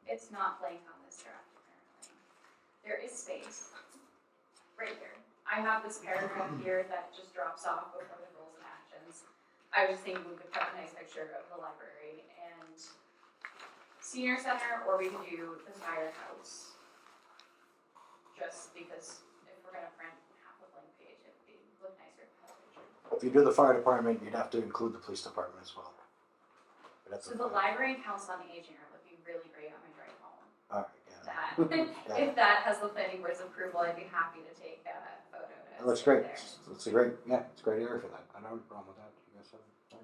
it's not blank on this draft apparently. There is space, right here. I have this paragraph here that just drops off before the rules and actions. I was thinking we could put a nice picture of the library and senior center, or we could do the firehouse. Just because if we're gonna print half a blank page, it'd look nicer to have a picture. If you do the fire department, you'd have to include the police department as well. So the library and council on the aging are looking really great on my drive home. Alright, yeah. That, if that has the planning board's approval, I'd be happy to take a photo. It looks great. It's a great, yeah, it's a great area for that. I don't have a problem with that. You guys have-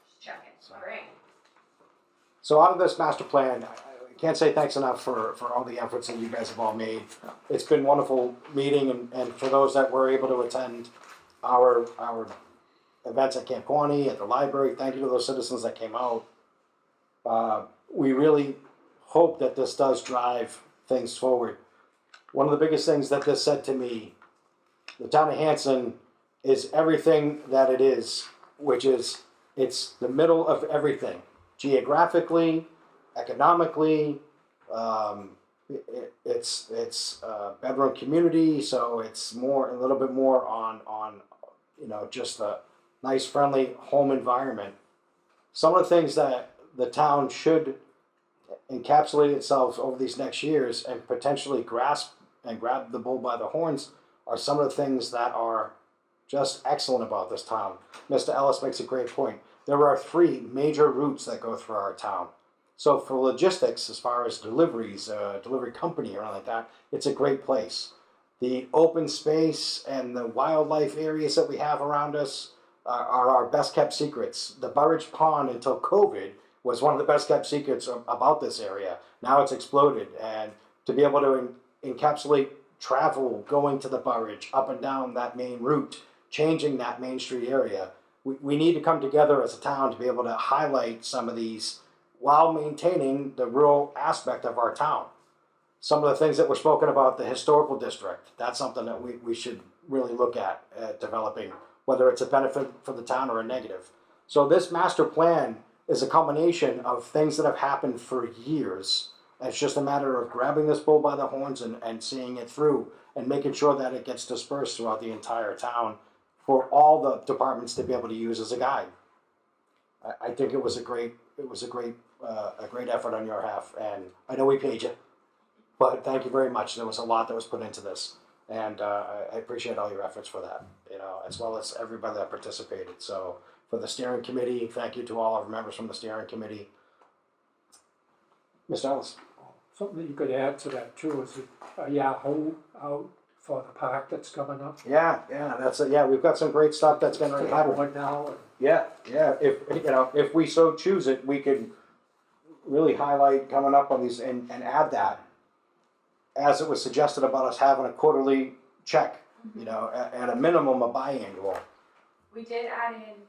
Just checking, alright. So out of this master plan, I can't say thanks enough for all the efforts that you guys have all made. It's been a wonderful meeting, and for those that were able to attend our events at Camp Quaney, at the library, thank you to those citizens that came out. We really hope that this does drive things forward. One of the biggest things that this said to me, the town of Hanson is everything that it is, which is, it's the middle of everything. Geographically, economically, It's a bedroom community, so it's a little bit more on just a nice, friendly home environment. Some of the things that the town should encapsulate itself over these next years and potentially grasp and grab the bull by the horns are some of the things that are just excellent about this town. Mr. Ellis makes a great point. There are 3 major routes that go through our town. So for logistics, as far as deliveries, delivery company or anything like that, it's a great place. The open space and the wildlife areas that we have around us are our best kept secrets. The Burridge Pond until COVID was one of the best kept secrets about this area. Now it's exploded, and to be able to encapsulate travel going to the Burridge, up and down that main route, changing that Main Street area, we need to come together as a town to be able to highlight some of these while maintaining the rural aspect of our town. Some of the things that were spoken about, the historical district, that's something that we should really look at developing, whether it's a benefit for the town or a negative. So this master plan is a combination of things that have happened for years. It's just a matter of grabbing this bull by the horns and seeing it through and making sure that it gets dispersed throughout the entire town for all the departments to be able to use as a guide. I think it was a great effort on your half, and I know we paid you, but thank you very much. There was a lot that was put into this, and I appreciate all your efforts for that, as well as everybody that participated. So for the steering committee, thank you to all our members from the steering committee. Mr. Ellis. Something that you could add to that too is a Yahoo out for the park that's coming up. Yeah, we've got some great stuff that's going to happen. One now. Yeah. If we so choose it, we could really highlight coming up on these and add that, as it was suggested about us having a quarterly check, at a minimum a biannual. We did add in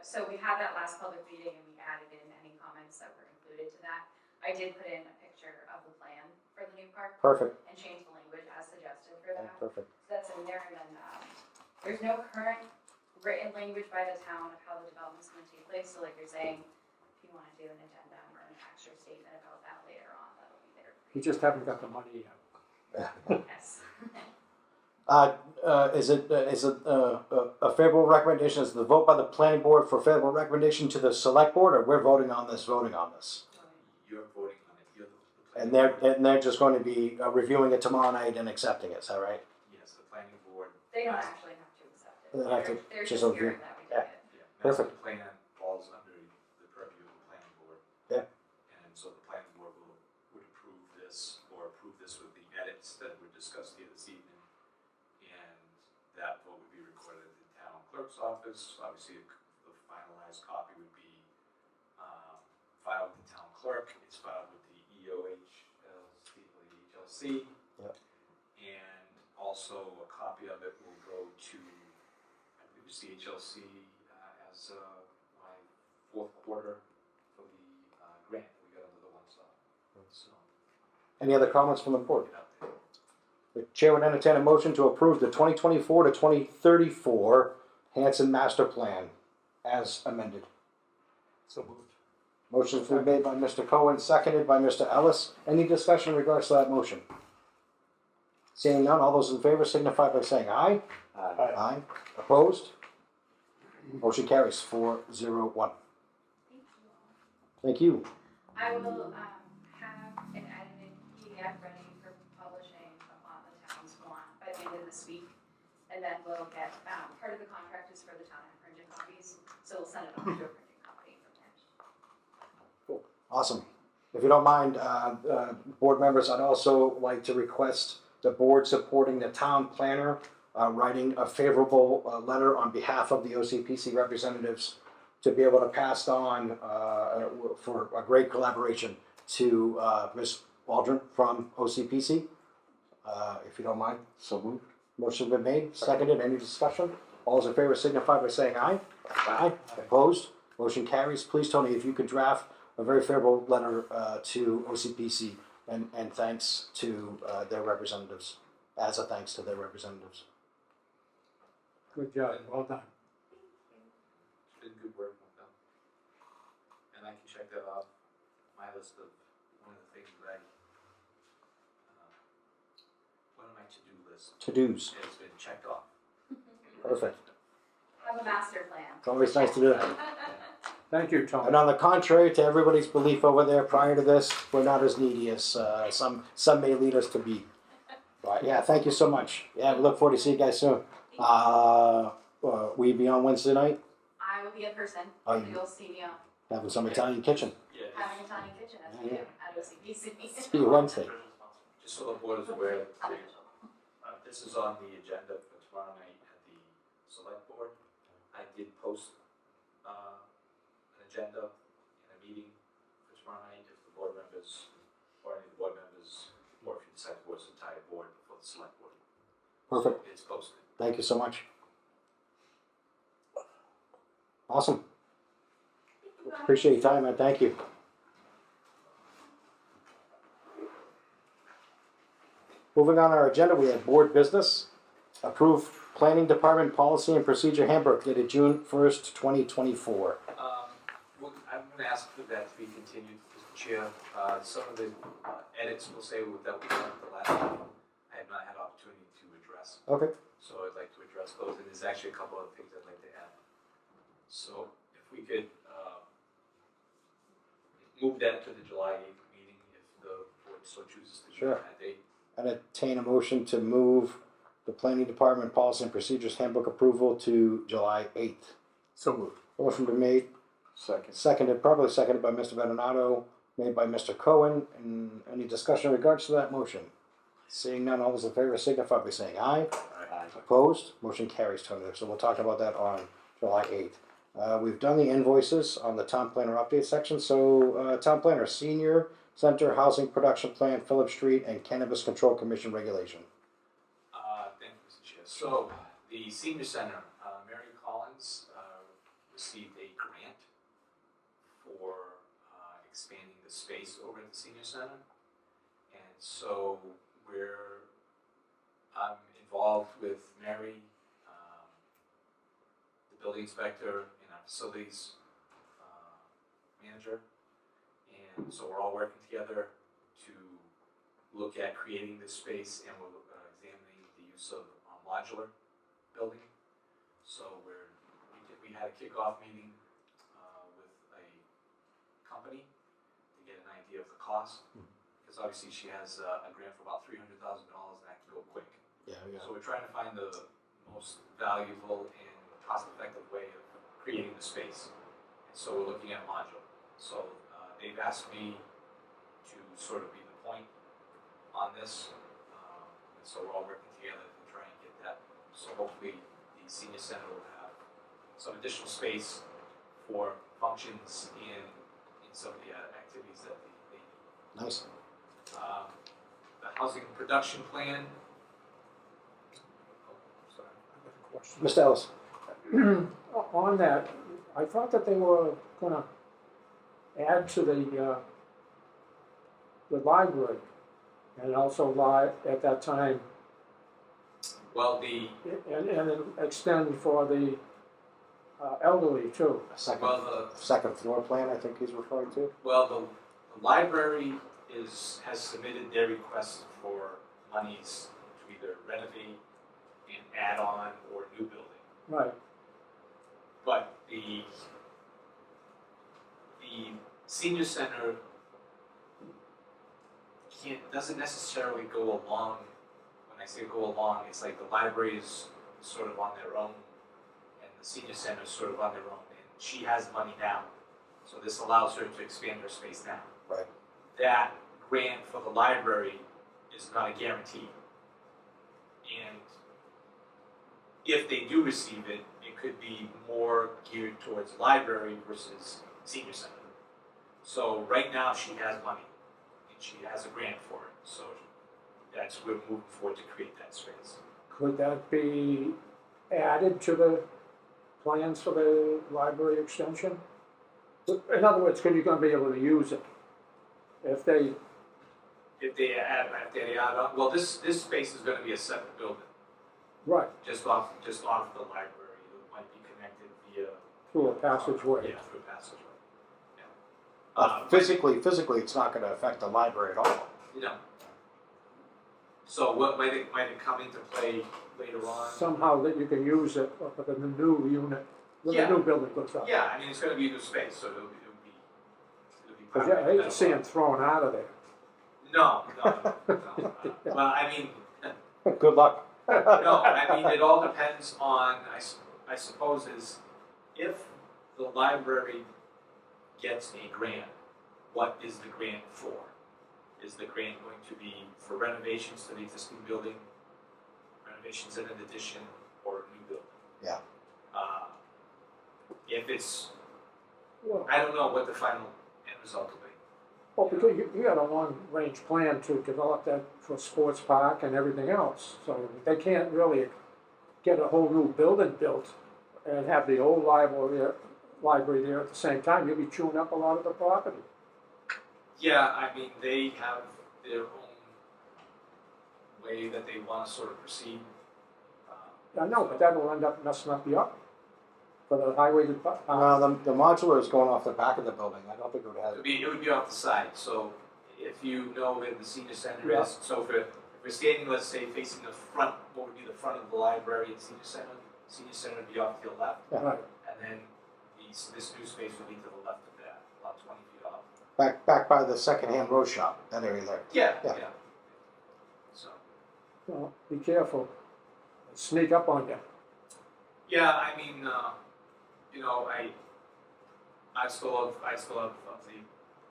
so we had that last public meeting and we added in any comments that were included to that. I did put in a picture of the plan for the new park. Perfect. And change the language as suggested for that. Perfect. So that's in there, and then there's no current written language by the town of how the development's gonna take place. So like you're saying, if you wanna do an addendum or an extra statement about that later on, that'll be there. We just haven't got the money yet. Yes. Is it a favorable recommendation? Is the vote by the planning board for favorable recommendation to the select board, or we're voting on this? You're voting on it. You're the And planning they're just going to be reviewing it tomorrow night and accepting it. Is that right? Yes, the planning board. They don't actually have to accept it. They don't have to, They're just just review. hearing that we did it. Yeah, Perfect. master plan falls under the purview of the planning board. Yeah. And so the planning board would approve this with the edits that were discussed here this evening. And that vote would be recorded at the town clerk's office. Obviously, the finalized copy would be filed with the town clerk. It's filed with the EOHLC. Yep. And also a copy of it will go to, I believe it's the HLC as my 4th quarter for the grant that we got under the One Stop. So, Any other comments from the board? get out there. The chair would entertain a motion to approve the 2024 to 2034 Hanson Master Plan as amended. So moved. Motion's been made by Mr. Cohen, seconded by Mr. Ellis. Any discussion in regards to that motion? Seeing none, all those in favor signify by saying aye. Aye. Opposed? Motion carries 4-0-1. Thank you. I will have an edited PDF ready for publishing upon the town's want by the end of this week. And then we'll get, part of the contract is for the town and printed copies, so we'll send it off to a printing company from there. Awesome. If you don't mind, board members, I'd also like to request the board supporting the town planner, writing a favorable letter on behalf of the OCPC representatives to be able to pass on for a great collaboration to Ms. Waldron from OCPC. If you don't mind. So moved. Motion's been made, seconded. Any discussion? All those in favor signify by saying aye. Aye. Opposed? Motion carries. Please, Tony, if you could draft a very favorable letter to OCPC and thanks to their representatives, as a thanks to their representatives. Good job, well done. It's been good work with them. And I can check that off my list of one of the things that I list To-dos. has been checked off. Perfect. Have a master plan. It's always nice to do that. Thank you, Tom. And on the contrary to everybody's belief over there prior to this, we're not as needy as some may lead us to be. But yeah, thank you so much. Yeah, we look forward to see you guys soon. Will you be on Wednesday night? I will be in person. Oh, So you'll see me on having some Italian kitchen. Yeah, having a Italian kitchen as we do at OCBC. See you Wednesday. just so the board is aware, this is on the agenda for tomorrow night at the select board. I did post an agenda and a meeting for tomorrow night if the board members, or any of the board members, or if you decide to voice the entire board before the select board. Perfect. So it's posted. Thank you so much. Awesome. Appreciate your time, man. Thank you. Moving on our agenda, we have board business. Approve planning department policy and procedure handbook dated June 1st, 2024. Well, I'm gonna ask for that to be continued, Mr. Chair. Some of the edits will say that we done at the last meeting, I have not had opportunity to address. Okay. So I'd like to address those, and there's actually a couple other things I'd like to add. So if we could, move that to the July 8th meeting, if the board so chooses to do Sure. that date. Entertain a motion to move the planning department policy and procedures handbook approval to July 8th. So moved. Motion been made, Second. probably seconded by Mr. Benonato, made by Mr. Cohen. And any discussion in regards to that motion? Seeing none, all those in favor signify by saying aye. Aye. Opposed? Motion carries, Tony. So we'll talk about that on July 8th. We've done the invoices on the town planner update section. So town planner, senior center housing production plan, Phillip Street, and Cannabis Control Commission regulation. Thank you, Mr. Chair. So, the senior center, Mary Collins, received a grant for, expanding the space over at the senior center. And so, I'm involved with Mary, the building inspector, and our facilities, manager. And so we're all working together to look at creating this space, and we're examining the use of modular building. So we had a kickoff meeting with a company to get an idea of the cost, because obviously she has a grant for about $300,000, and that can go quick. Yeah, So we're trying to find the most valuable and cost-effective way of creating the space. And so we're looking at modular. So they've asked me to sort of be the point on this. And so we're all working together to try and get that. So hopefully the senior center will have some additional space for functions in some of the activities that they need. nice. The housing production plan. Oh, sorry. Mr. Ellis. On that, I thought that they were gonna add to the library, and also at that time, Well, and then extend for the elderly too. Second floor plan, I think he's referring to. the library has submitted their request for monies to either renovate and add on or new building. Right, But the senior center doesn't necessarily go along. When I say go along, it's like the library is sort of on their own, and the senior center is sort of on their own. And she has money now, so this allows her to expand her space now. Right. That grant for the library is not a guarantee, and if they do receive it, it could be more geared towards library versus senior center. So right now she has money, and she has a grant for it, so we're moving forward to create that space. could that be added to the plans for the library extension? In other words, could you gonna be able to use it? If they, If they add on, well, this space is gonna be a separate building, right, just off the library, it might be connected via. through a passageway. Yeah, through a passageway. Yeah. Physically, it's not going to affect the library at all. No. So what might it come into play later on? Somehow that you can use it for the new unit, when the Yeah. new building goes up. Yeah, I mean, it's gonna be a new space, so it'll be part Because of I the hate to see them development. thrown out of there. No. Well, I mean, Good luck. no, I mean, it all depends on, I suppose is, if the library gets a grant, what is the grant for? Is the grant going to be for renovations to the existing building, renovations in an addition, or a new building? Yeah. If it's, Well, I don't know what the final end result will be. well, because you got a long-range plan to develop that for sports park and everything else. So they can't really get a whole new building built and have the old library there at the same time. You'll be chewing up a lot of the property. Yeah, I mean, they have their own way that they want to sort of proceed. I know, but that'll end up messing up the up for the highway department. Well, the modular is going off the back of the building. I don't think it would have. It would be off the side, so if you know where the senior center Yeah. is, so if we're standing, let's say, facing the front, what would be the front of the library and senior center would be off to the left, Right. and then this new space would be to the left of that, about 20 feet off. Back by the secondhand rose shop, that area there. Yeah. Yeah. So, Well, be careful. They sneak up on you. yeah, I mean, you know, I still have the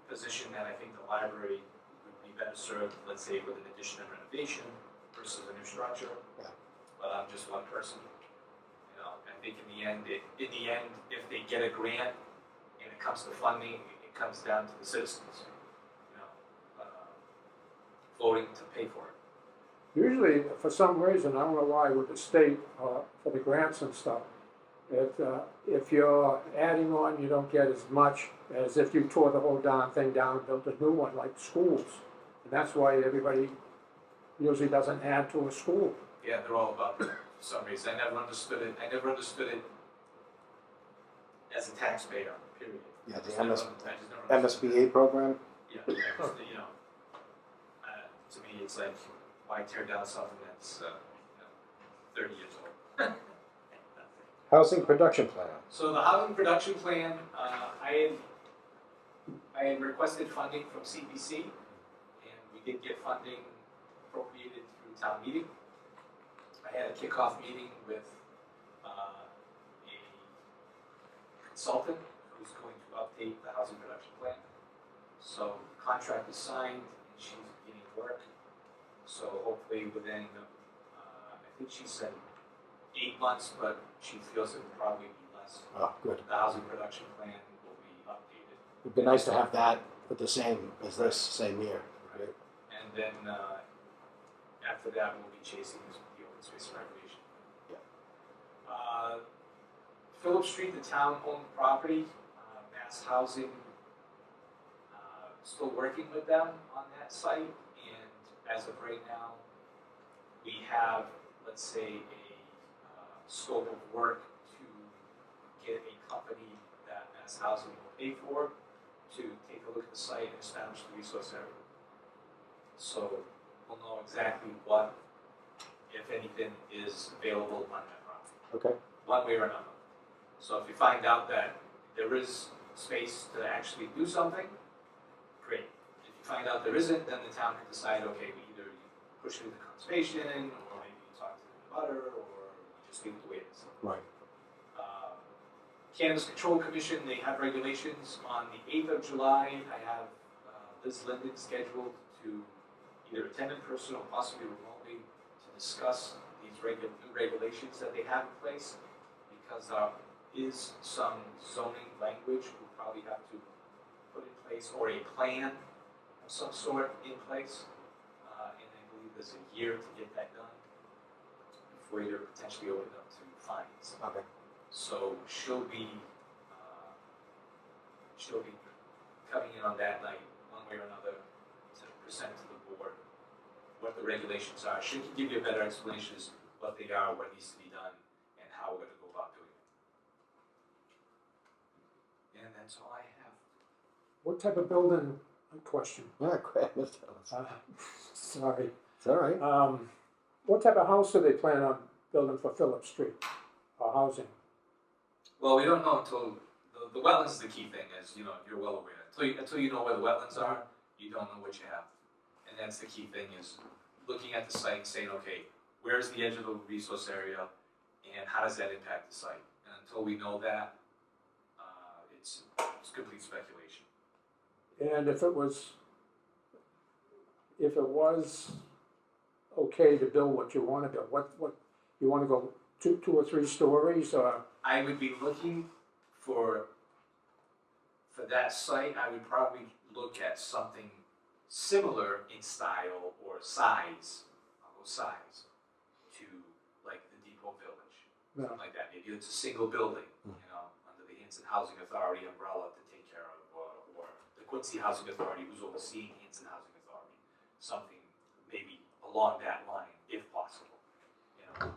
position that I think the library would be better served, let's say, with an addition and renovation versus a new structure. Yeah. But I'm just one person. You know, I think in the end, if they get a grant and it comes to funding, it comes down to the citizens. You know, voting to pay for it. Usually, for some reason, I don't know why, with the state, for the grants and stuff, if you're adding on, you don't get as much as if you tore the whole darn thing down and built a new one, like schools. And that's why everybody usually doesn't add to a school. Yeah, they're all about that for some reason. I never understood it as a taxpayer, period. Yeah, the I just never understood MSBA program. it. Yeah, you know, to me, it's like, why tear down something that's, 30 years old? Housing production plan. So the housing production plan, I had requested funding from CPC, and we did get funding appropriated through town meeting. I had a kickoff meeting with a consultant who's going to update the housing production plan. So the contract is signed, and she's beginning work. So hopefully within, I think she said 8 months, but she feels it will probably be less. Oh, good. The housing production plan will be updated. It'd be nice to have that with the same as this same year. Right? And then after that, we'll be chasing this with the open space and recreation. Yeah. Phillip Street, the town-owned property, Mass Housing, still working with them on that site. And as of right now, we have, let's say, a scope of work to get a company that Mass Housing will pay for to take a look at the site and establish the resource area. So we'll know exactly what, if anything, is available on that property, Okay. one way or another. So if you find out that there is space to actually do something, great. If you find out there isn't, then the town can decide, okay, we either push it into conservation, or maybe you talk to the butter, or you just leave it the way it is. Right. Cannabis Control Commission, they have regulations. On the 8th of July, I have Liz Linden scheduled to either attend in person or possibly remotely to discuss these new regulations that they have in place, because there is some zoning language we'll probably have to put in place, or a plan of some sort in place. And I believe there's a year to get that done before you're potentially open up to fines. Okay. So she'll be coming in on that night, one way or another, to present to the board what the regulations are. She can give you a better explanation as to what they are, what needs to be done, and how we're going to go about doing it. And that's all I have. What type of building, question? Yeah, great, Mr. Ellis. Sorry. It's all right. What type of house do they plan on building for Phillip Street, or housing? Well, we don't know until, the wetlands is the key thing, as you know, you're well aware. Until you know where the wetlands are, you don't know what you have. And that's the key thing, is looking at the site and saying, okay, where's the edge of the resource area, and how does that impact the site? And until we know that, it's complete speculation. And if it was okay to build what you wanna build, what, you wanna go two or three stories, or? I would be looking for that site, I would probably look at something similar in style or size, I'll go size, to like the Depot Village. Yeah. Something like that, maybe it's a single building, you know, under the Hanson Housing Authority umbrella to take care of, or the Quincy Housing Authority who's overseeing Hanson Housing Authority. Something maybe along that line, if possible, you know.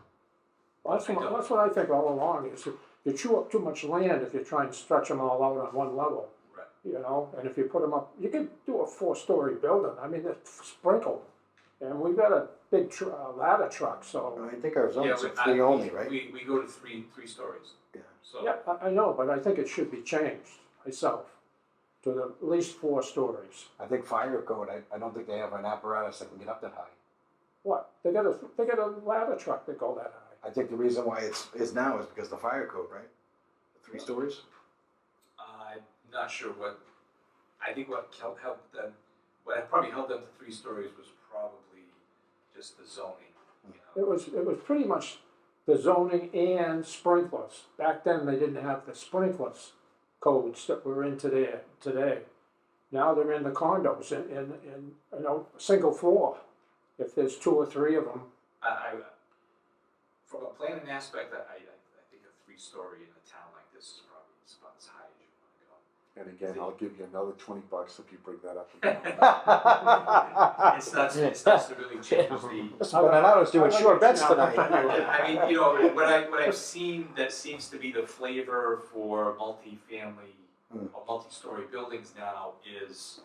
Well, that's what I think all along, is you chew up too much land if you try and stretch them all out on one level. Right. You know, and if you put them up, you could do a 4-story building, I mean, it's sprinkled. And we've got a big ladder truck, so, I think our zone's but three only, right? We go to three stories. Yeah. So. yeah, I know, but I think it should be changed myself to at least 4 stories. I think fire code, I don't think they have an apparatus that can get up that high. What, they got a ladder truck that go that high. I think the reason why is now is because the fire code, right? 3 stories? I'm not sure I think what helped them, what probably held them to 3 stories was probably just the zoning, you know. It was pretty much the zoning and sprinklers. Back then, they didn't have the sprinklers codes that we're in today. Now they're in the condos in you know, single floor. If there's 2 or 3 of them. From a planning aspect, I think a 3-story in a town like this is probably about as high as you want to go. And again, I'll give you another $20 if you bring that up. It's not to really change the. But I was doing short bets tonight. I mean, you know, what I've seen that seems to be the flavor for multi-family or multi-story buildings now is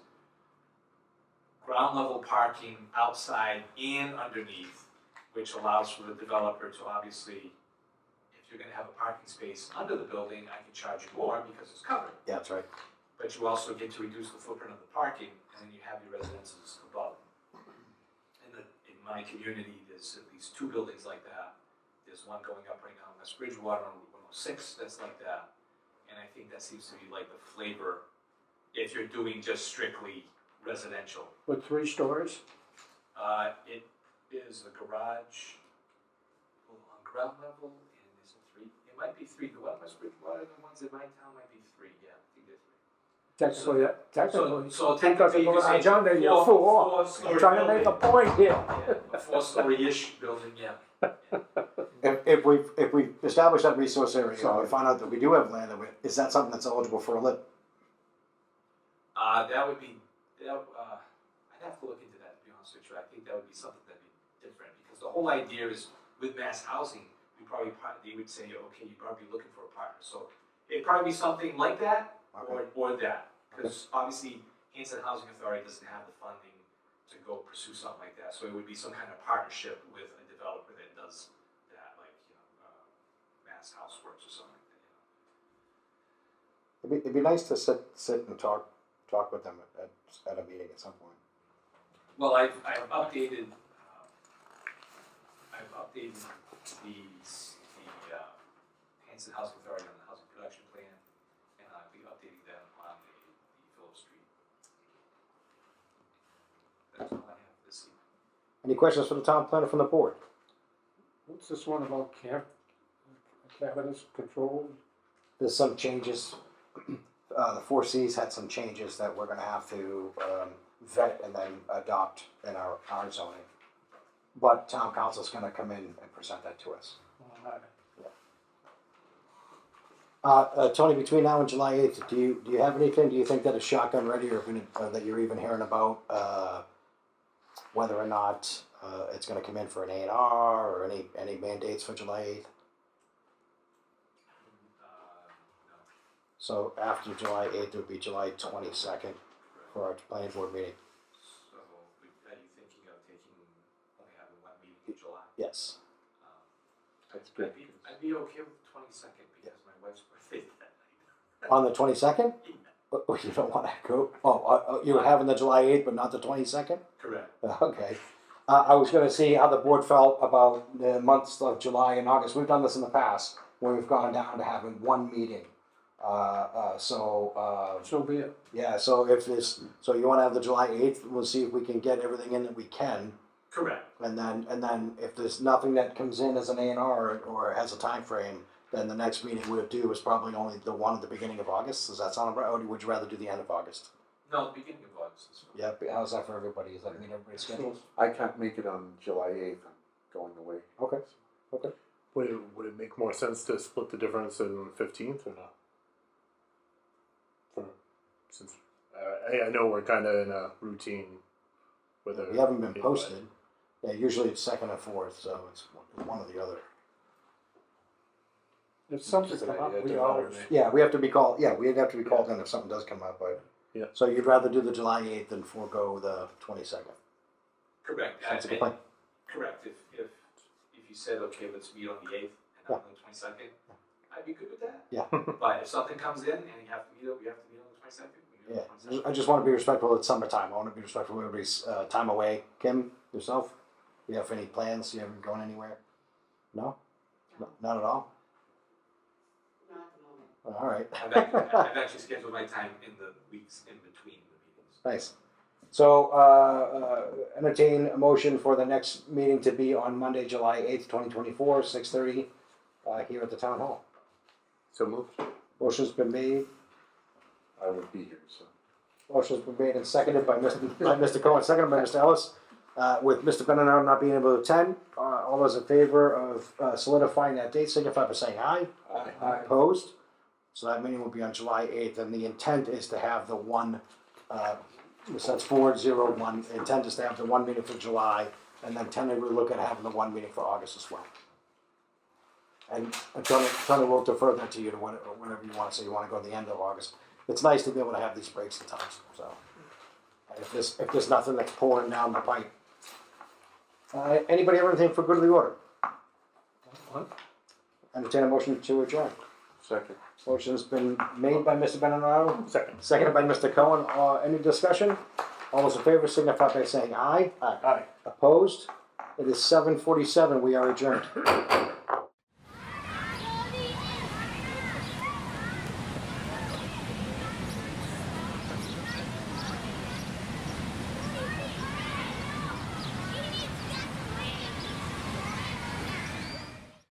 ground level parking outside and underneath, which allows for the developer to obviously, if you're gonna have a parking space under the building, I can charge you more because it's covered. Yeah, that's right. But you also get to reduce the footprint of the parking, and then you have your residences above. In my community, there's at least 2 buildings like that. There's one going up right now in West Bridgewater on Route 106 that's like that. And I think that seems to be like the flavor if you're doing just strictly residential. With 3 stories? It is a garage on ground level, and there's a 3. It might be 3. The one in West Bridgewater, the ones in my town might be 3. Yeah, I think they're 3. Technically, So because technically, of you could say garage under, you're 4. four-story I'm trying to make a building. point here. Yeah, a 4-story-ish building, yeah. If we establish that resource area, and we find out that we do have land, is that something that's eligible for a LIP? That would be, I'd have to look into that, to be honest with you. I think that would be something that'd be different, because the whole idea is, with mass housing, they would say, okay, you're probably looking for a partner. So it'd probably be something like that, or that. Because obviously, Hanson Housing Authority doesn't have the funding to go pursue something like that. So it would be some kind of partnership with a developer that does that, like, you know, Mass Houseworks or something like that. It'd be nice to sit and talk with them at a meeting at some point. Well, I've updated the Hanson Housing Authority on the housing production plan, and I'll be updating them on the Phillip Street. That's all I have this evening. Any questions for the town planner from the board? What's this one about cabinets controlled? There's some changes. The 4Cs had some changes that we're gonna have to vet and then adopt in our zoning. But town council's gonna come in and present that to us. Tony, between now and July 8th, do you have anything? Do you think that is shotgun ready, or that you're even hearing about whether or not it's going to come in for an A&R or any mandates for July 8th? No. So after July 8th, it would be July 22nd for our planning board meeting. So, are you thinking of taking of July. Yes. That's I'd good. be okay with the 22nd because my wife's birthday is that night. On the 22nd? Oh, you don't want to go? Oh, you were having the July 8th, but not the 22nd? Correct. Okay. I was going to see how the board felt about the months of July and August. We've done this in the past, where we've gone down to having one meeting. So be it. Yeah, so if this, so you want to have the July 8th, we'll see if we can get everything in that we can. Correct. And then if there's nothing that comes in as an A&R or has a time frame, then the next meeting we'll do is probably only the one at the beginning of August. Does that sound right? Or would you rather do the end of August? No, the beginning of August is fine. Yeah, how's that for everybody? Is that meet everybody's schedules? I can't make it on July 8th, I'm going away. Okay, okay. Would it make more sense to split the difference in the 15th or not? Since I know we're kind of in a routine with We haven't been posted. Yeah, usually it's second and fourth, so it's one or the other. If something Just an come up, idea we to always, matter. Yeah, we have to be called. Yeah, we'd have to be called in if something does come up. But Yeah. So you'd rather do the July 8th than forego the 22nd. Correct. Sounds like a plan. Correct. If you said, okay, let's meet on the 8th and not on the 22nd, I'd be good with that. Yeah. But if something comes in and we have to meet on the 22nd, we meet on the 22nd. I just want to be respectful. It's summertime. I want to be respectful of everybody's time away. Kim, yourself, you have any plans? You haven't gone anywhere? No, not at all. Not at the moment. All right. I've actually scheduled my time in the weeks in between the meetings. Nice. So, entertain a motion for the next meeting to be on Monday, July 8th, 2024, 6:30, here at the town hall. So moved. Motion's been made. I would be here, so. Motion's been made and seconded by Mr. Cohen, seconded by Mr. Ellis. With Mr. Benoit not being able to attend, all those in favor of solidifying that date signify by saying aye. Aye. Opposed? So that meeting will be on July 8th, and the intent is to have the one, so that's 401, intent is to have the one meeting for July, and then tentatively look at having the one meeting for August as well. And Tony will defer that to you to whenever you want to say you want to go to the end of August. It's nice to be able to have these breaks at times, so. If there's nothing that's pouring down the pipe. Anybody have anything for good of the order? What? Entertain a motion to adjourn. Second. Motion's been made by Mr. Benonato, Second. seconded by Mr. Cohen. Any discussion? All those in favor signify by saying aye. Aye. Opposed? It is 7:47. We are adjourned.